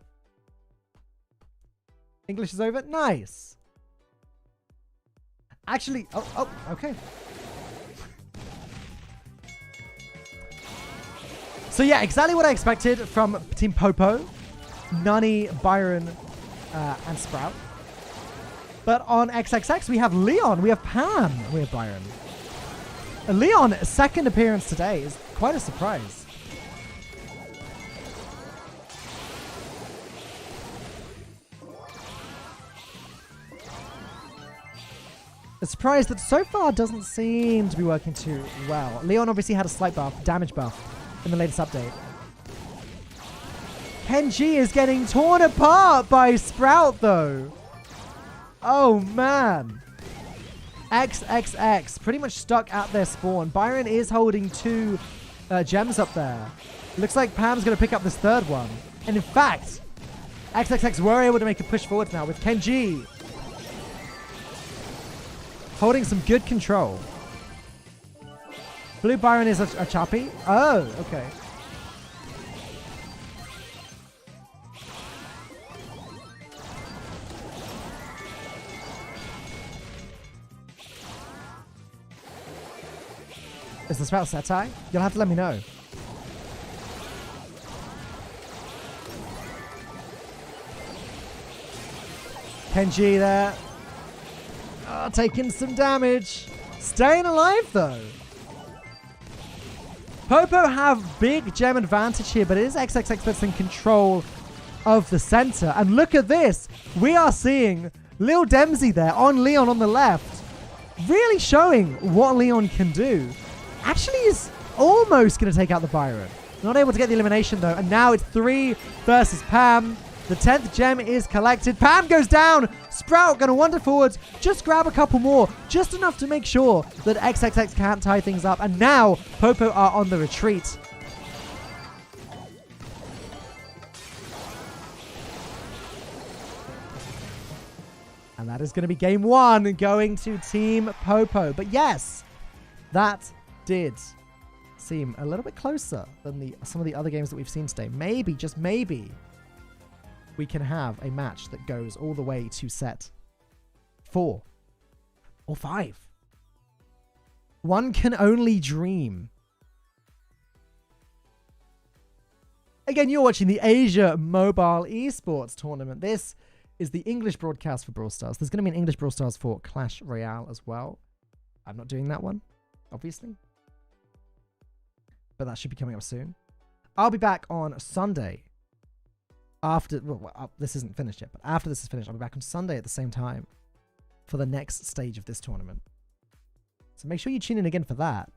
English is over. Nice. Actually, okay. So yeah, exactly what I expected from Team Popo, Nani, Byron, and Sprout. But on XXX, we have Leon, we have Pam, we have Byron. Leon, second appearance today, is quite a surprise. A surprise that so far doesn't seem to be working too well. Leon obviously had a slight buff, damage buff, in the latest update. Kenji is getting torn apart by Sprout, though. Oh, man. XXX pretty much stuck at their spawn. Byron is holding 2 gems up there. Looks like Pam's going to pick up this third one. And in fact, XXX were able to make a push forward now with Kenji holding some good control. Blue Byron is a choppy. Oh, okay. Is the Sprout Setai? You'll have to let me know. Kenji there. Oh, taking some damage. Staying alive, though. Popo have big gem advantage here, but it is XXX that's in control of the center. And look at this. We are seeing Lil Dempsey there on Leon on the left. Really showing what Leon can do. Actually is almost going to take out the Byron. Not able to get the elimination, though. And now it's 3 versus Pam. The 10th gem is collected. Pam goes down. Sprout going to wander forwards. Just grab a couple more. Just enough to make sure that XXX can't tie things up. And now Popo are on the retreat. And that is going to be game 1 going to Team Popo. But yes, that did seem a little bit closer than some of the other games that we've seen today. Maybe, just maybe, we can have a match that goes all the way to set 4 or 5. One can only dream. Again, you're watching the Asia Mobile Esports Tournament. This is the English broadcast for Brawl Stars. There's going to be an English Brawl Stars for Clash Royale as well. I'm not doing that one, obviously. But that should be coming up soon. I'll be back on Sunday. After, well, this isn't finished yet, but after this is finished, I'll be back on Sunday at the same time for the next stage of this tournament. So make sure you tune in again for that.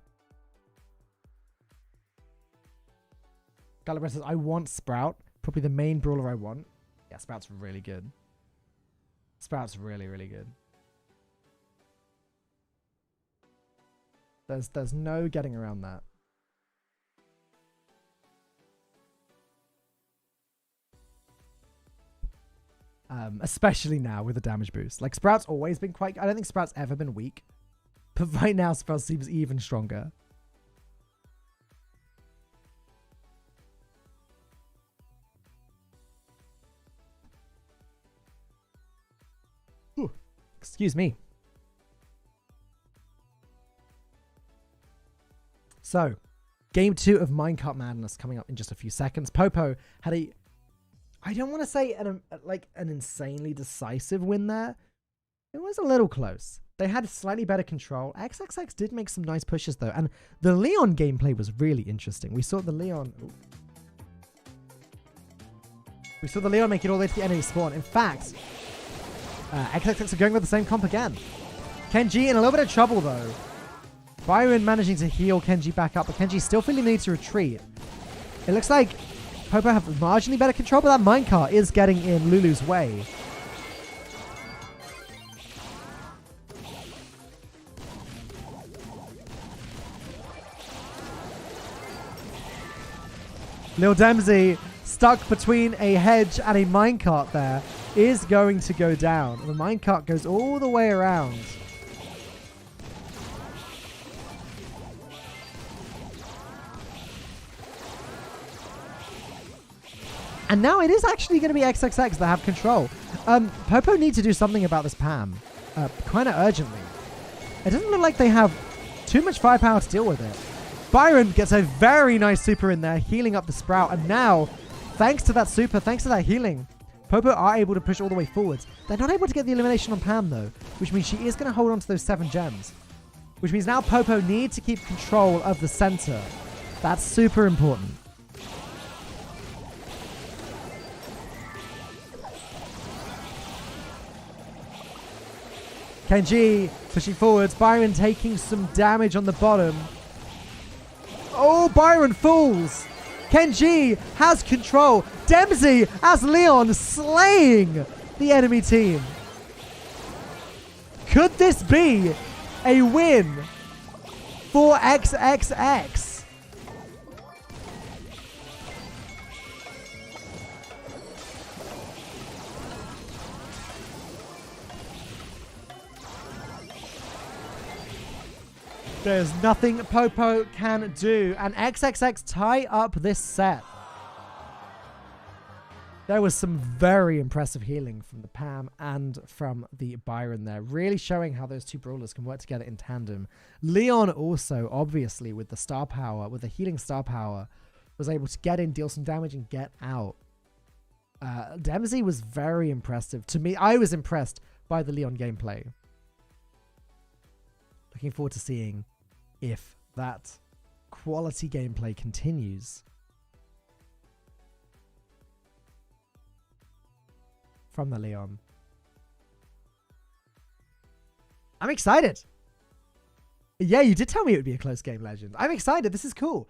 Galibra says, I want Sprout. Probably the main brawler I want. Yeah, Sprout's really good. Sprout's really, really good. There's no getting around that. Especially now with the damage boost. Like, Sprout's always been quite... I don't think Sprout's ever been weak. But right now, Sprout seems even stronger. Ooh, excuse me. So, game 2 of Minecart Madness coming up in just a few seconds. Popo had a... I don't want to say an insanely decisive win there. It was a little close. They had slightly better control. XXX did make some nice pushes, though. And the Leon gameplay was really interesting. We saw the Leon... Ooh. We saw the Leon make it all the way to the enemy spawn. In fact, XXX are going with the same comp again. Kenji in a little bit of trouble, though. Byron managing to heal Kenji back up, but Kenji still feeling the need to retreat. It looks like Popo have marginally better control, but that minecart is getting in Lulu's way. Lil Dempsey, stuck between a hedge and a minecart there, is going to go down. The minecart goes all the way around. And now it is actually going to be XXX that have control. Popo need to do something about this Pam. Kind of urgently. It doesn't look like they have too much firepower to deal with it. Byron gets a very nice super in there, healing up the Sprout. And now, thanks to that super, thanks to that healing, Popo are able to push all the way forwards. They're not able to get the elimination on Pam, though, which means she is going to hold on to those 7 gems. Which means now Popo needs to keep control of the center. That's super important. Kenji pushing forwards. Byron taking some damage on the bottom. Oh, Byron falls. Kenji has control. Dempsey as Leon slaying the enemy team. Could this be a win for XXX? There's nothing Popo can do. And XXX tie up this set. There was some very impressive healing from the Pam and from the Byron there. Really showing how those two brawlers can work together in tandem. Leon also, obviously, with the star power, with the healing star power, was able to get in, deal some damage, and get out. Dempsey was very impressive. To me, I was impressed by the Leon gameplay. Looking forward to seeing if that quality gameplay continues from the Leon. I'm excited. Yeah, you did tell me it would be a close game, Legend. I'm excited. This is cool.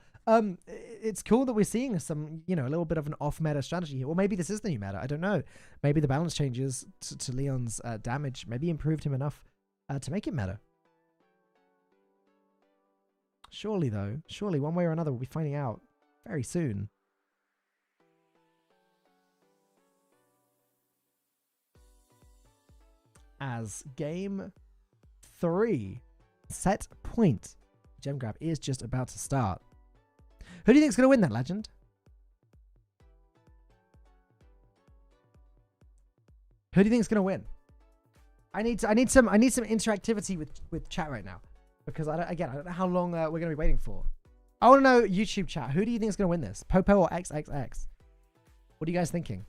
It's cool that we're seeing some, a little bit of an off-meta strategy here. Or maybe this is the new meta. I don't know. Maybe the balance changes to Leon's damage maybe improved him enough to make it meta. Surely, though. Surely, one way or another, we'll be finding out very soon. As game 3, set point, gem grab is just about to start. Who do you think is going to win that, Legend? Who do you think is going to win? I need some interactivity with chat right now. Because I don't know how long we're going to be waiting for. I want to know, YouTube chat, who do you think is going to win this? Popo or XXX? What are you guys thinking?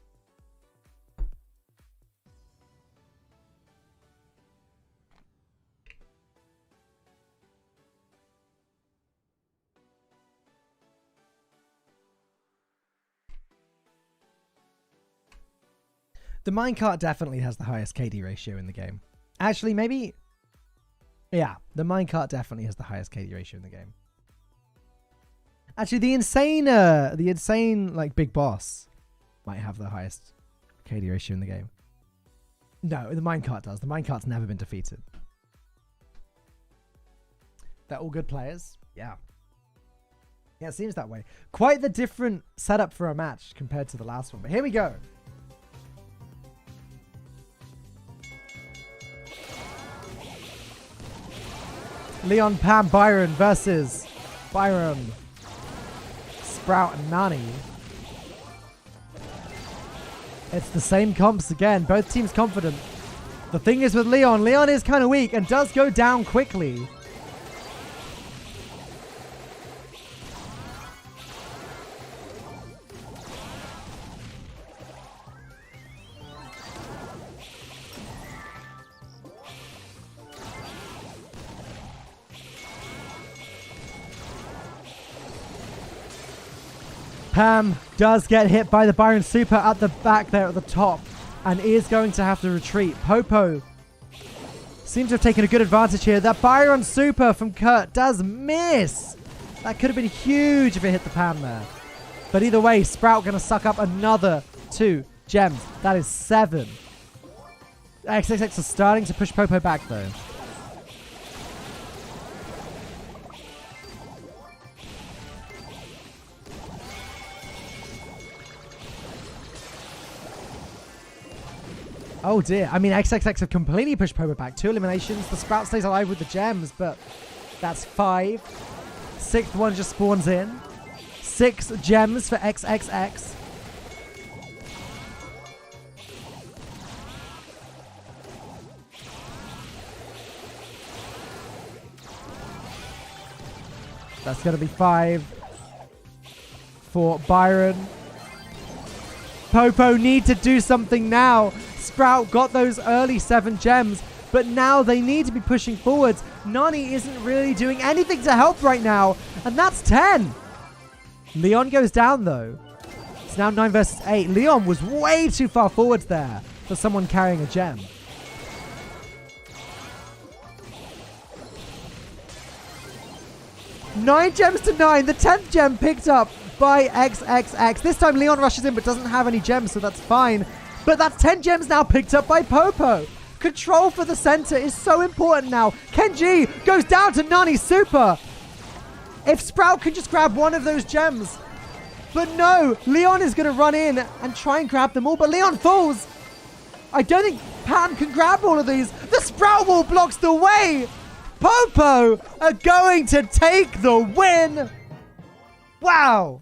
The minecart definitely has the highest KD ratio in the game. Actually, maybe... Yeah, the minecart definitely has the highest KD ratio in the game. Actually, the insane like big boss might have the highest KD ratio in the game. No, the minecart does. The minecart's never been defeated. They're all good players. Yeah. Yeah, it seems that way. Quite the different setup for a match compared to the last one. But here we go. Leon, Pam, Byron versus Byron, Sprout, and Nani. It's the same comps again. Both teams confident. The thing is with Leon is kind of weak and does go down quickly. Pam does get hit by the Byron Super at the back there at the top and is going to have to retreat. Popo seems to have taken a good advantage here. That Byron Super from Kurt does miss. That could have been huge if it hit the Pam there. But either way, Sprout going to suck up another 2 gems. That is 7. XXX are starting to push Popo back though. Oh dear. I mean, XXX have completely pushed Popo back. 2 eliminations. The Sprout stays alive with the gems, but that's 5. 6th one just spawns in. 6 gems for XXX. That's going to be 5 for Byron. Popo need to do something now. Sprout got those early 7 gems, but now they need to be pushing forwards. Nani isn't really doing anything to help right now, and that's 10. Leon goes down, though. It's now 9 versus 8. Leon was way too far forwards there for someone carrying a gem. Nine gems to 9. The 10th gem picked up by XXX. This time Leon rushes in but doesn't have any gems, so that's fine. But that's 10 gems now picked up by Popo. Control for the center is so important now. Kenji goes down to Nani Super. If Sprout can just grab one of those gems. But no, Leon is going to run in and try and grab them all. But Leon falls. I don't think Pam can grab all of these. The Sprout wall blocks the way. Popo are going to take the win. Wow.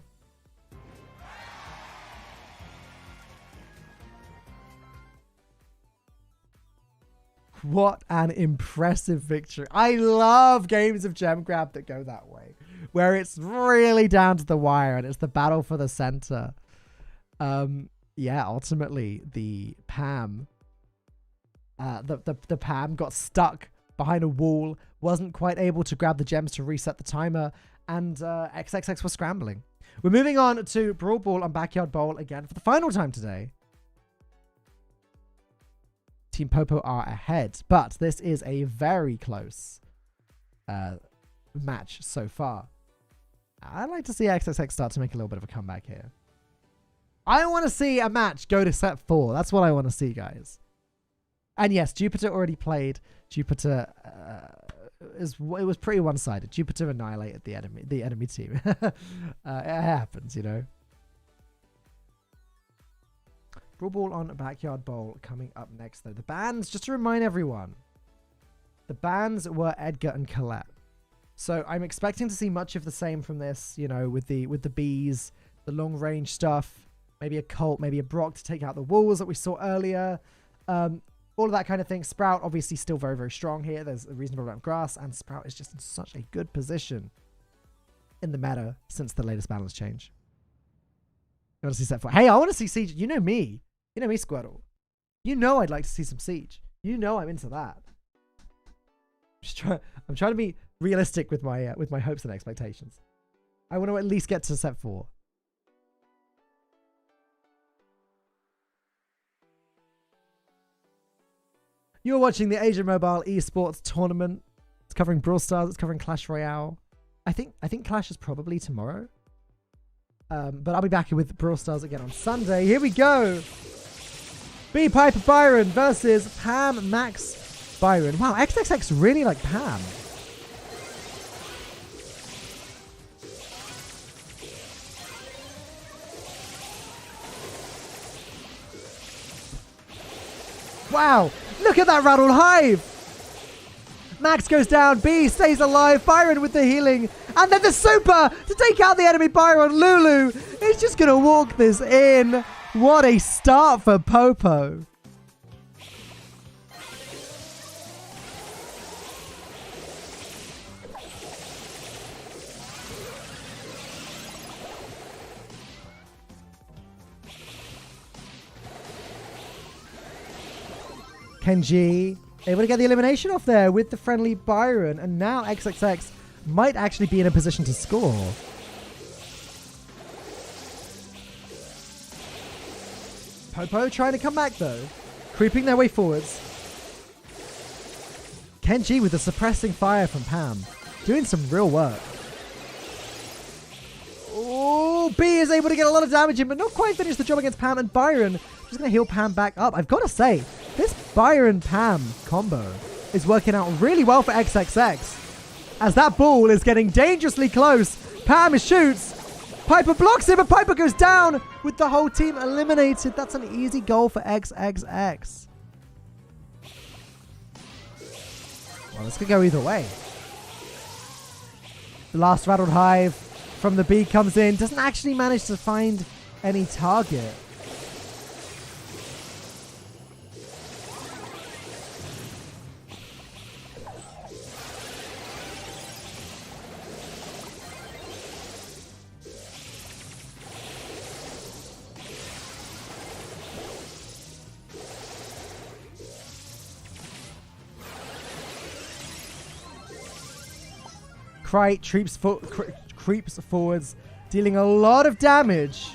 What an impressive victory. I love games of gem grab that go that way, where it's really down to the wire and it's the battle for the center. Yeah, ultimately the Pam, the Pam got stuck behind a wall, wasn't quite able to grab the gems to reset the timer, and XXX was scrambling. We're moving on to Brawl Ball and Backyard Bowl again for the final time today. Team Popo are ahead, but this is a very close match so far. I'd like to see XXX start to make a little bit of a comeback here. I want to see a match go to set 4. That's what I want to see, guys. And yes, Jupiter already played. Jupiter it was pretty one-sided. Jupiter annihilated the enemy team. It happens, you know. Brawl Ball on Backyard Bowl coming up next, though. The bans, just to remind everyone, the bans were Edgar and Colette. So I'm expecting to see much of the same from this, you know, with the bees, the long-range stuff, maybe a Colt, maybe a Brock to take out the walls that we saw earlier. All of that kind of thing. Sprout, obviously, still very, very strong here. There's a reasonable amount of grass, and Sprout is just in such a good position in the meta since the latest balance change. You want to see set 4? Hey, I want to see Siege. You know me. You know me, Squirtle. You know I'd like to see some Siege. You know I'm into that. I'm trying to be realistic with my hopes and expectations. I want to at least get to set 4. You're watching the Asian Mobile Esports tournament. It's covering Brawl Stars. It's covering Clash Royale. I think Clash is probably tomorrow. But I'll be back with Brawl Stars again on Sunday. Here we go. B Piper Byron versus Pam Max Byron. Wow, XXX really like Pam. Wow, look at that rattled hive. Max goes down, B stays alive, Byron with the healing, and then the super to take out the enemy Byron. Lulu is just going to walk this in. What a start for Popo. Kenji able to get the elimination off there with the friendly Byron, and now XXX might actually be in a position to score. Popo trying to come back though, creeping their way forwards. Kenji with the suppressing fire from Pam, doing some real work. Oh, B is able to get a lot of damage in, but not quite finish the job against Pam, and Byron just going to heal Pam back up. I've got to say, this Byron-Pam combo is working out really well for XXX. As that ball is getting dangerously close, Pam shoots. Piper blocks him, but Piper goes down with the whole team eliminated. That's an easy goal for XXX. Well, this could go either way. The last rattled hive from the B comes in. Doesn't actually manage to find any target. Krite creeps forwards, dealing a lot of damage.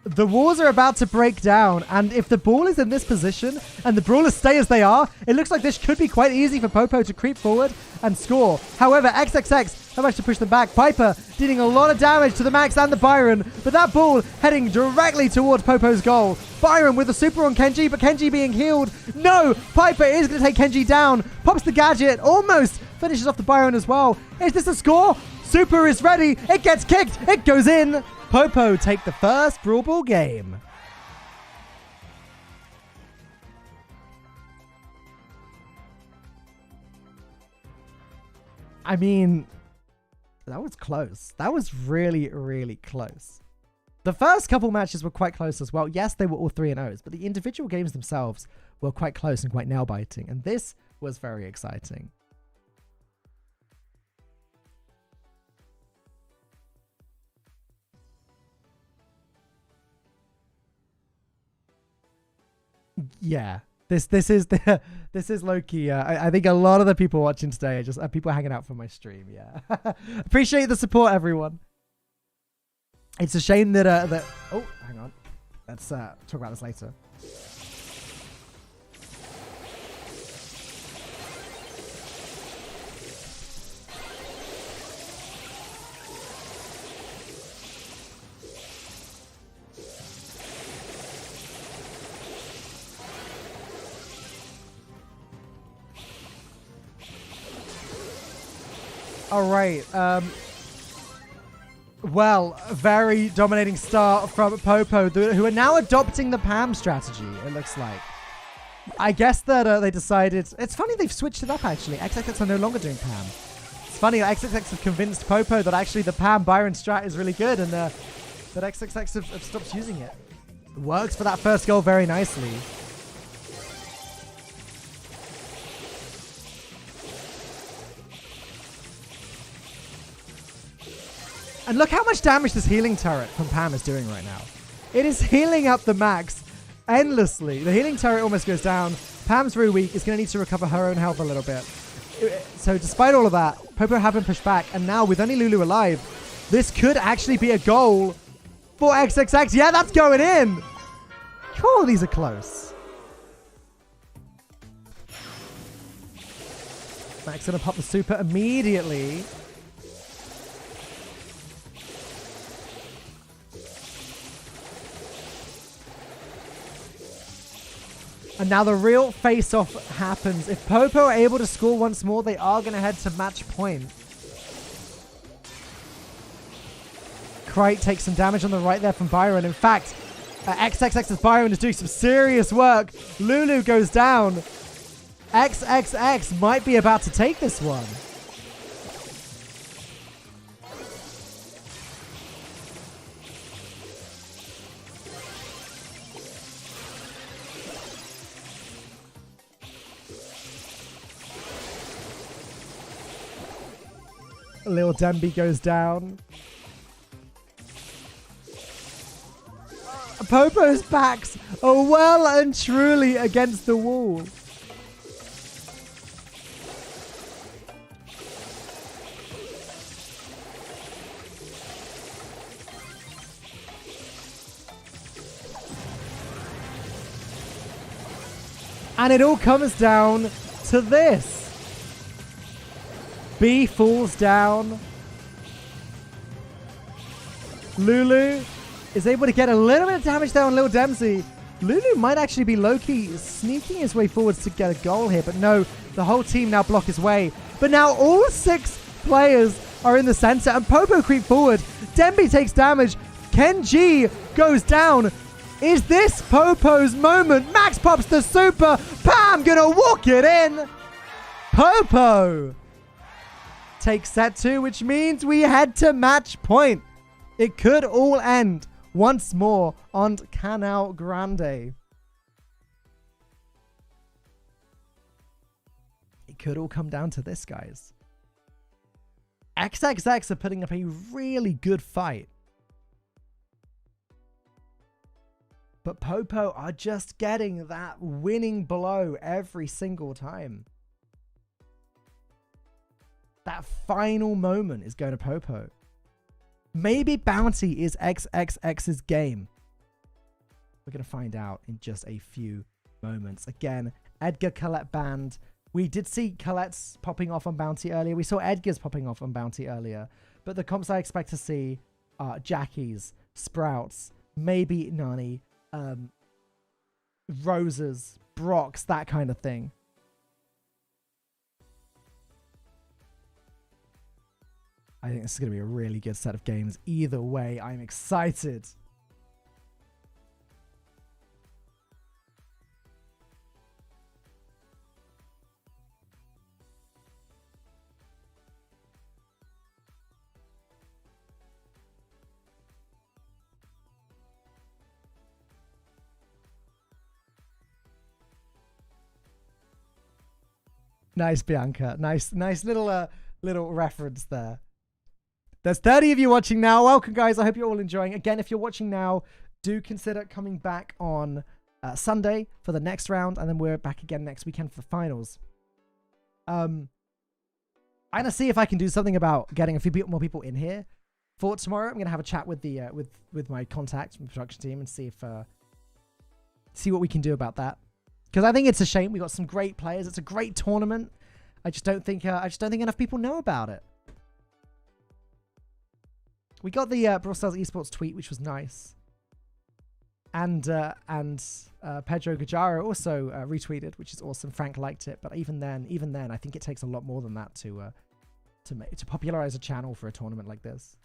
The walls are about to break down, and if the ball is in this position and the brawlers stay as they are, it looks like this could be quite easy for Popo to creep forward and score. However, XXX have managed to push them back. Piper dealing a lot of damage to the Max and the Byron, but that ball heading directly towards Popo's goal. Byron with the super on Kenji, but Kenji being healed. No! Piper is going to take Kenji down. Pops the gadget, almost finishes off the Byron as well. Is this a score? Super is ready. It gets kicked. It goes in. Popo take the first Brawl Ball game. I mean, that was close. That was really, really close. The first couple matches were quite close as well. Yes, they were all 3-0s, but the individual games themselves were quite close and quite nail-biting. And this was very exciting. Yeah, this is low-key. I think a lot of the people watching today are just people hanging out for my stream. Yeah, appreciate the support, everyone. It's a shame that oh, hang on, let's talk about this later. All right. Well, very dominating start from Popo, who are now adopting the Pam strategy, it looks like. I guess that they decided... It's funny they've switched it up, actually. XXX are no longer doing Pam. It's funny, XXX have convinced Popo that actually the Pam Byron strat is really good and that XXX have stopped using it. It works for that first goal very nicely. And look how much damage this healing turret from Pam is doing right now. It is healing up the Max endlessly. The healing turret almost goes down. Pam's very weak. Is going to need to recover her own health a little bit. So despite all of that, Popo have been pushed back. And now with only Lulu alive, this could actually be a goal for XXX. Yeah, that's going in. Cool, these are close. Max going to pop the super immediately. And now the real face-off happens. If Popo are able to score once more, they are going to head to match point. Krite takes some damage on the right there from Byron. In fact, XXX's Byron is doing some serious work. Lulu goes down. XXX might be about to take this one. Lil Demby goes down. Popo's backs are well and truly against the wall. And it all comes down to this. B falls down. Lulu is able to get a little bit of damage there on Lil Dempsey. Lulu might actually be low-key sneaking his way forwards to get a goal here, but no, the whole team now block his way. But now all 6 players are in the center, and Popo creep forward. Demby takes damage. Kenji goes down. Is this Popo's moment? Max pops the super. Pam gonna walk it in. Popo takes set 2, which means we head to match point. It could all end once more on Canal Grande. It could all come down to this, guys. XXX are putting up a really good fight. But Popo are just getting that winning blow every single time. That final moment is going to Popo. Maybe Bounty is XXX's game. We're going to find out in just a few moments. Again, Edgar Colette banned. We did see Colette's popping off on Bounty earlier. We saw Edgar's popping off on Bounty earlier. But the comps I expect to see are Jackie's, Sprouts, maybe Nani, Rosa's, Brock's, that kind of thing. I think this is going to be a really good set of games. Either way, I'm excited. Nice, Bianca. Nice little reference there. There's 30 of you watching now. Welcome, guys. I hope you're all enjoying. Again, if you're watching now, do consider coming back on Sunday for the next round, and then we're back again next weekend for the finals. I'm gonna see if I can do something about getting a few more people in here for tomorrow. I'm gonna have a chat with the with my contacts from the production team and see what we can do about that. Because I think it's a shame. We got some great players. It's a great tournament. I just don't think enough people know about it. We got the Brawl Stars Esports tweet, which was nice. And Pedro Gajaro also retweeted, which is awesome. Frank liked it, but even then, I think it takes a lot more than that to popularize a channel for a tournament like this.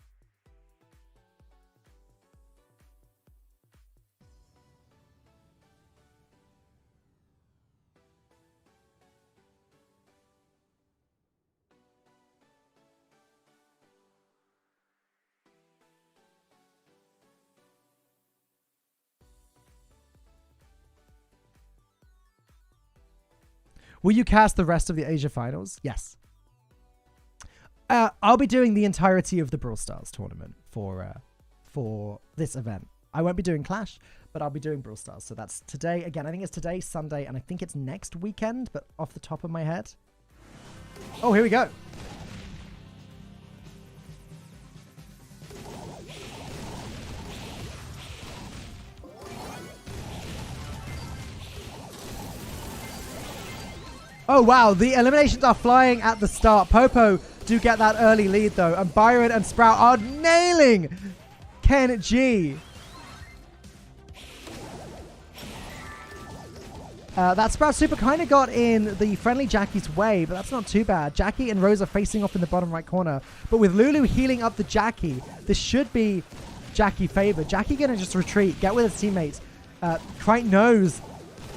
Will you cast the rest of the Asia Finals? Yes. I'll be doing the entirety of the Brawl Stars tournament for this event. I won't be doing Clash, but I'll be doing Brawl Stars. So that's today. Again, I think it's today, Sunday, and I think it's next weekend, but off the top of my head. Oh, here we go. Oh, wow. The eliminations are flying at the start. Popo do get that early lead, though. And Byron and Sprout are nailing Ken G. That Sprout super kind of got in the friendly Jackie's way, but that's not too bad. Jackie and Rose are facing off in the bottom right corner. But with Lulu healing up the Jackie, this should be Jackie favored. Jackie going to just retreat, get with his teammates. Krite knows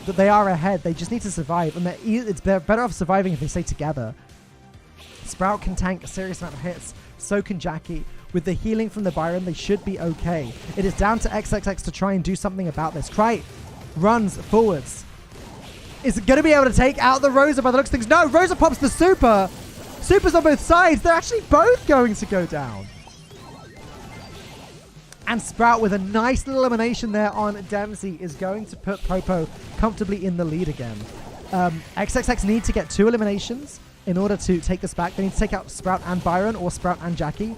that they are ahead. They just need to survive, and they're better off surviving if they stay together. Sprout can tank a serious amount of hits. So can Jackie. With the healing from the Byron, they should be okay. It is down to XXX to try and do something about this. Krite runs forwards. Is it going to be able to take out the Rosa by the looks of things? No, Rosa pops the super. Super's on both sides. They're actually both going to go down. And Sprout with a nice little elimination there on Dempsey is going to put Popo comfortably in the lead again. XXX need to get 2 eliminations in order to take this back. They need to take out Sprout and Byron, or Sprout and Jackie.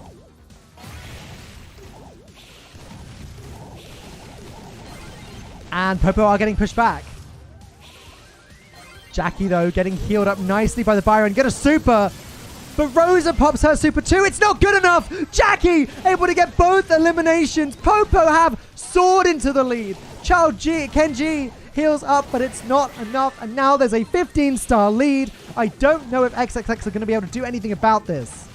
And Popo are getting pushed back. Jackie, though, getting healed up nicely by the Byron. Get a super. But Rosa pops her super too. It's not good enough. Jackie able to get both eliminations. Popo have soared into the lead. Ken G heals up, but it's not enough. And now there's a 15-star lead. I don't know if XXX are going to be able to do anything about this.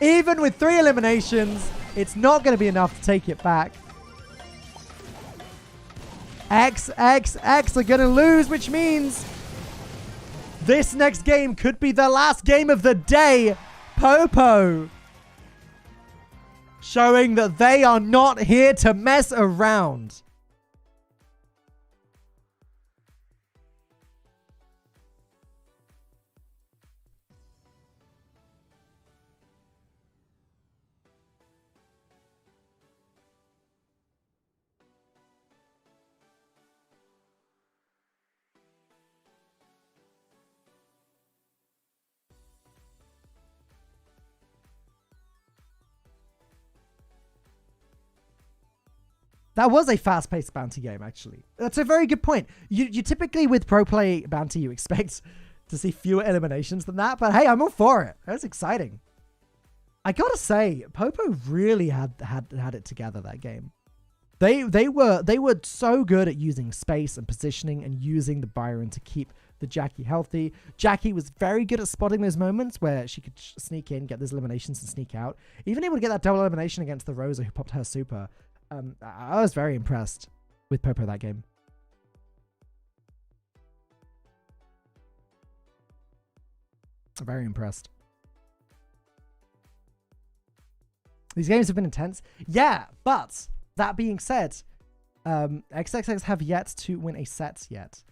Even with 3 eliminations, it's not going to be enough to take it back. XXX are going to lose, which means this next game could be the last game of the day. Popo showing that they are not here to mess around. That was a fast-paced bounty game, actually. That's a very good point. You typically, with pro play bounty, you expect to see fewer eliminations than that. But hey, I'm all for it. That's exciting. I gotta say, Popo really had it together that game. They were so good at using space and positioning and using the Byron to keep the Jackie healthy. Jackie was very good at spotting those moments where she could sneak in, get those eliminations and sneak out. Even able to get that double elimination against the Rosa who popped her super. I was very impressed with Popo that game. Very impressed. These games have been intense. Yeah, but that being said, XXX have yet to win a set yet.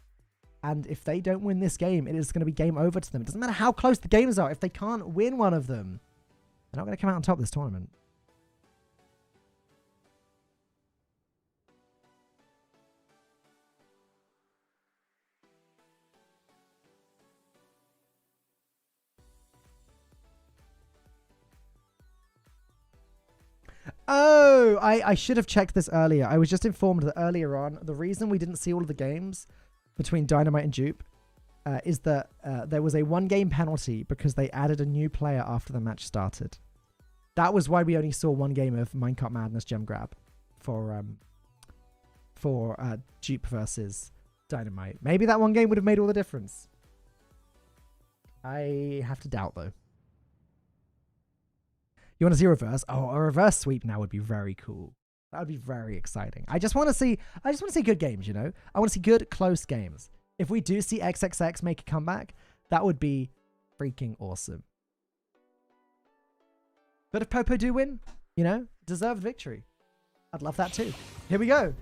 And if they don't win this game, it is going to be game over to them. It doesn't matter how close the games are. If they can't win one of them, they're not going to come out on top of this tournament. Oh, I should have checked this earlier. I was just informed that earlier on, the reason we didn't see all of the games between Dynamite and Dupe is that there was a 1-game penalty because they added a new player after the match started. That was why we only saw 1 game of Minecart Madness Gem Grab for Dupe versus Dynamite. Maybe that 1 game would have made all the difference. I have to doubt, though. You want to see a reverse? Oh, a reverse sweep now would be very cool. That would be very exciting. I just want to see good games, you know? I want to see good, close games. If we do see XXX make a comeback, that would be freaking awesome. But if Popo do win, you know, deserved victory. I'd love that too. Here we go.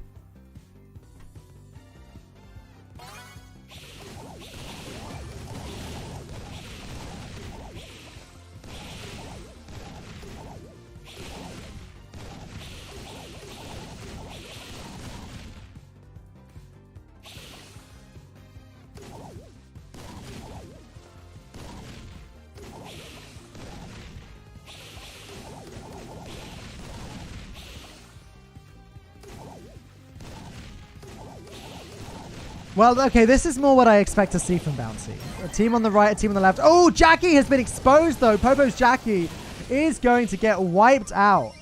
Well, okay, this is more what I expect to see from Bouncy. A team on the right, a team on the left. Oh, Jackie has been exposed, though. Popo's Jackie is going to get wiped out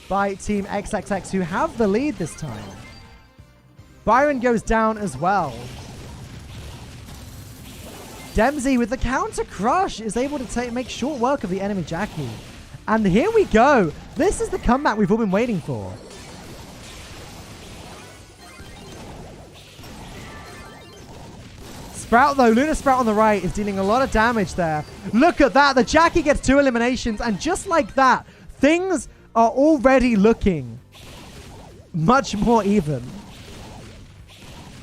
by Team XXX, who have the lead this time. Byron goes down as well. Dempsey with the counter crush is able to make short work of the enemy Jackie. And here we go. This is the comeback we've all been waiting for. Sprout, though, Luna Sprout on the right is dealing a lot of damage there. Look at that. The Jackie gets 2 eliminations. And just like that, things are already looking much more even.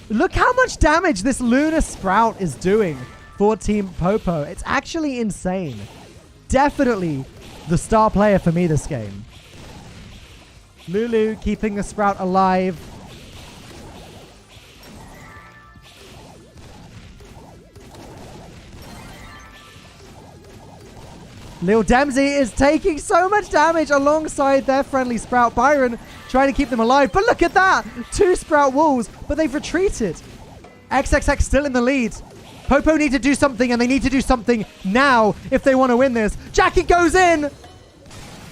Look how much damage this Luna Sprout is doing for Team Popo. It's actually insane. Definitely the star player for me this game. Lulu keeping the Sprout alive. Lil Dempsey is taking so much damage alongside their friendly Sprout. Byron trying to keep them alive. But look at that. 2 Sprout walls, but they've retreated. XXX still in the lead. Popo need to do something, and they need to do something now if they want to win this. Jackie goes in.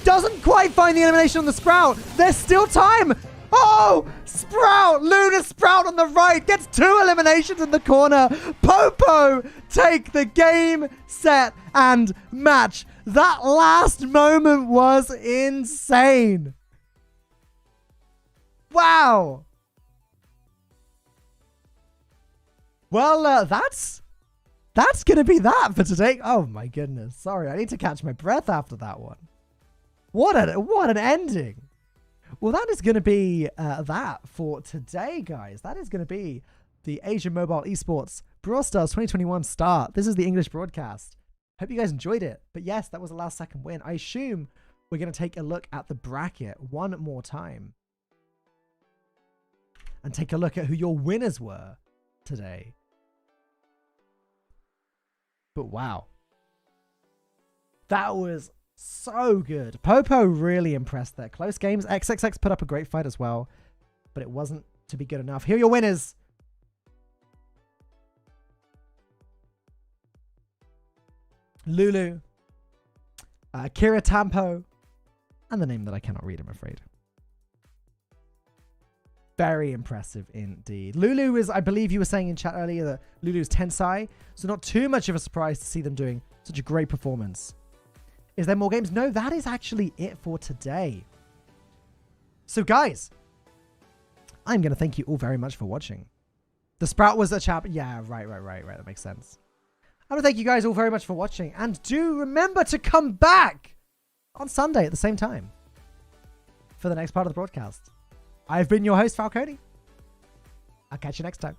Doesn't quite find the elimination on the Sprout. There's still time. Oh, Sprout. Luna Sprout on the right gets 2 eliminations in the corner. Popo take the game, set, and match. That last moment was insane. Wow. Well, that's going to be that for today. Oh, my goodness. Sorry, I need to catch my breath after that one. What an ending. Well, that is going to be that for today, guys. That is going to be the Asian Mobile Esports Brawl Stars 2021 start. This is the English broadcast. Hope you guys enjoyed it. But yes, that was a last second win. I assume we're going to take a look at the bracket one more time. And take a look at who your winners were today. But wow. That was so good. Popo really impressed there. Close games. XXX put up a great fight as well. but it wasn't to be good enough. Here are your winners. Lulu, Kira Tampo, and the name that I cannot read, I'm afraid. Very impressive indeed. Lulu is, I believe you were saying in chat earlier that Lulu's Tensai, so not too much of a surprise to see them doing such a great performance. Is there more games? No, that is actually it for today. So guys, I'm going to thank you all very much for watching. The Sprout was a chap. Yeah, right. That makes sense. I want to thank you guys all very much for watching. And do remember to come back on Sunday at the same time for the next part of the broadcast. I've been your host, Falcone. I'll catch you next time.